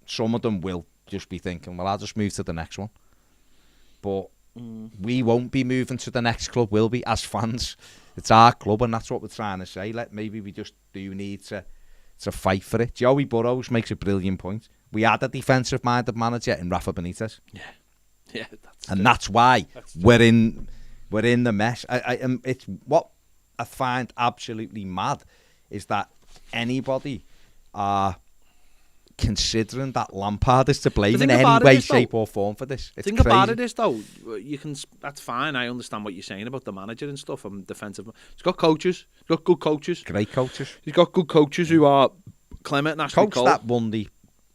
Speaker 2: Some of them will just be thinking, well, I'll just move to the next one. But we won't be moving to the next club, will we, as fans? It's our club, and that's what we're trying to say. Maybe we just do need to fight for it. Joey Burrows makes a brilliant point. We had a defensive-minded manager in Rafa Benitez.
Speaker 1: Yeah,
Speaker 2: that's why we're in the mess. It's what I find absolutely mad is that anybody are considering that Lampard is to blame in any way, shape or form for this. It's
Speaker 1: thing
Speaker 2: crazy.
Speaker 1: about it is, though, that's fine. I understand what you're saying about the manager and stuff and defensive. He's got coaches. He's got good coaches.
Speaker 2: Great coaches.
Speaker 1: He's got good coaches who are Clement and Ashley
Speaker 2: Coach
Speaker 1: Cole.
Speaker 2: that won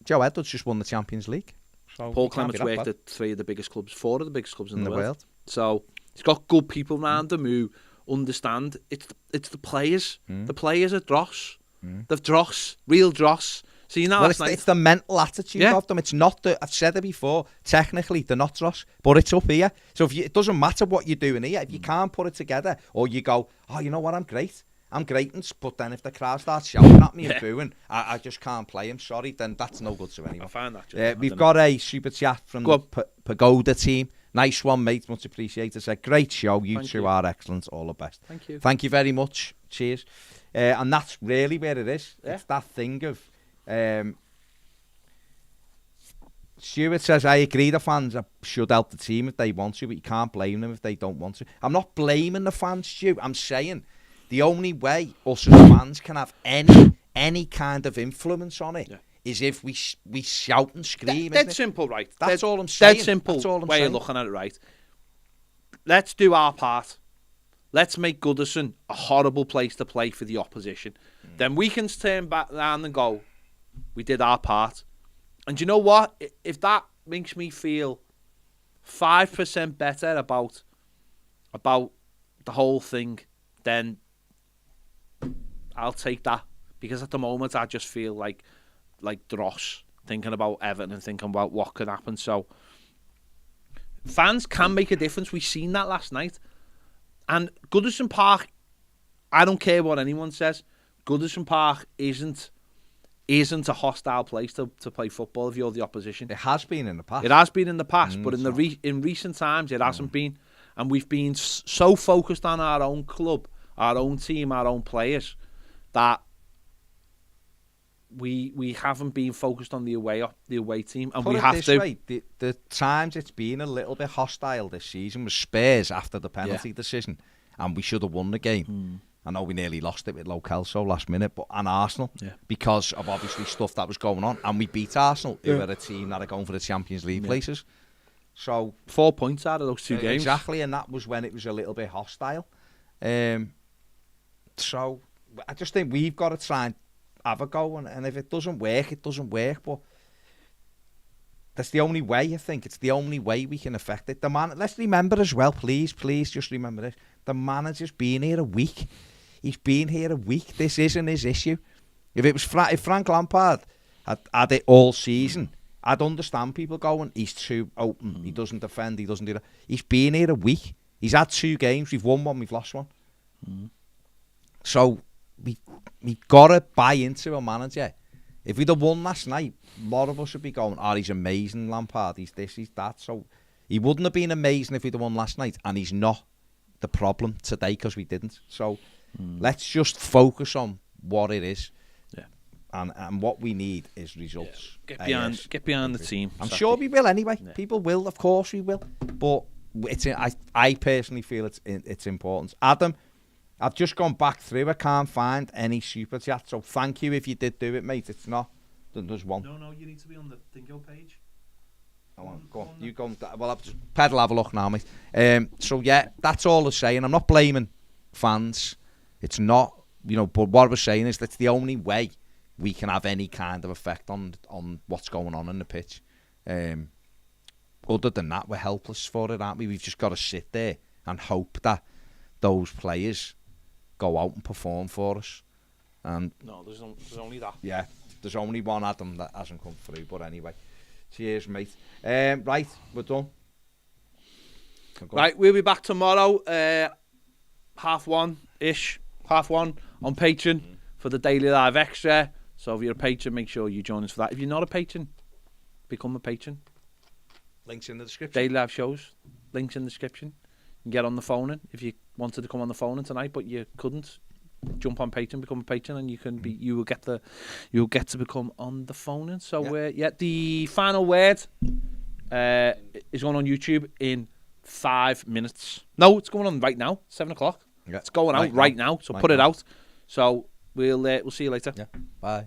Speaker 2: Joe Edwards just won the Champions League. So
Speaker 1: Paul Clement's worked at 3 of the biggest clubs, 4 of the biggest clubs in the world.
Speaker 2: So
Speaker 1: he's got good people around him who understand. It's the players. The players are dross. They're dross, real dross. So it's
Speaker 2: the mental attitude of them. It's not I've said it before. Technically, they're not dross, but it's up here. So it doesn't matter what you're doing here. If you can't put it together, or you go, oh, you know what, I'm great, but then if the crowd starts shouting at me and booing, I just can't play him. Sorry, then that's no good to anyone.
Speaker 1: I find that.
Speaker 2: We've got a super chat from the Pagoda team. Nice one, mate. Much appreciated. Said, great show. You two are excellent. All the best.
Speaker 1: Thank you.
Speaker 2: Thank you very much. Cheers. And that's really where it is. Yeah. It's that thing of. Stuart says, I agree the fans should help the team if they want to, but you can't blame them if they don't want to. I'm not blaming the fans, Stu. I'm saying the only way us as fans can have any kind of influence on it is if we shout and scream.
Speaker 1: That's simple, right?
Speaker 2: That's all I'm saying.
Speaker 1: That's simple way of looking at it, right? Let's do our part. Let's make Goodison a horrible place to play for the opposition. Then we can turn back around and go, we did our part. And you know what? If that makes me feel 5% better about the whole thing, then I'll take that, because at the moment I just feel like dross, thinking about Everton and thinking about what could happen. So fans can make a difference. We've seen that last night. And Goodison Park, I don't care what anyone says, Goodison Park isn't a hostile place to play football if you're the opposition.
Speaker 2: It has been in the past.
Speaker 1: It has been in the past, but in recent times it hasn't been. And we've been so focused on our own club, our own team, our own players, that we haven't been focused on the away team, and
Speaker 2: Put
Speaker 1: we
Speaker 2: it
Speaker 1: have
Speaker 2: this
Speaker 1: to.
Speaker 2: Way, the times it's been a little bit hostile this season was Spurs after the penalty decision, and we should have won the game. I know we nearly lost it with Lo Celso last minute, and Arsenal, because of obviously stuff that was going on, and we beat Arsenal, who are a team that are going for the Champions League places. So
Speaker 1: 4 points out of those two games.
Speaker 2: Exactly, and that was when it was a little bit hostile. So I just think we've got to try and have a go, and if it doesn't work, it doesn't work. But that's the only way, I think. It's the only way we can affect it. Let's remember as well, please just remember this. The manager's been here a week. He's been here a week. This isn't his issue. If it was if Frank Lampard had it all season, I'd understand people going, he's too open, he doesn't defend, he doesn't do that. He's been here a week. He's had 2 games. We've won one, we've lost one. So we've got to buy into a manager. If we'd have won last night, a lot of us would be going, he's amazing, Lampard, he's this, he's that. So he wouldn't have been amazing if we'd have won last night, and he's not the problem today because we didn't. So let's just focus on what it is. And what we need is results.
Speaker 1: Get behind the team.
Speaker 2: I'm sure we will anyway. People will, of course we will. But I personally feel it's important. Adam, I've just gone back through. I can't find any super chat. So thank you if you did do it, mate. It's not. There's one.
Speaker 1: No, you need to be on the Thingo page.
Speaker 2: Go on. You go. Well, I've just have a look now, mate. So yeah, that's all I'm saying. I'm not blaming fans. It's not, but what I was saying is that's the only way we can have any kind of effect on what's going on in the pitch. Other than that, we're helpless for it, aren't we? We've just got to sit there and hope that those players go out and perform for us. And
Speaker 1: no, there's only that.
Speaker 2: Yeah, there's only one Adam that hasn't come through. But anyway, cheers, mate. Right, we're done.
Speaker 1: Right, we'll be back tomorrow, 1:30ish, 1:30 on Patreon for the Daily Live Extra. So if you're a patron, make sure you join us for that. If you're not a patron, become a patron.
Speaker 2: Links in the description.
Speaker 1: Daily Live shows, links in the description. You can get on the phone in if you wanted to come on the phone in tonight, but you couldn't. Jump on Patreon, become a patron, and you will get to become on the phone in. So the final word is going on YouTube in 5 minutes. No, it's going on right now, 7 o'clock. Yeah. It's going out right now. So put it out. So we'll see you later.
Speaker 2: Yeah. Bye.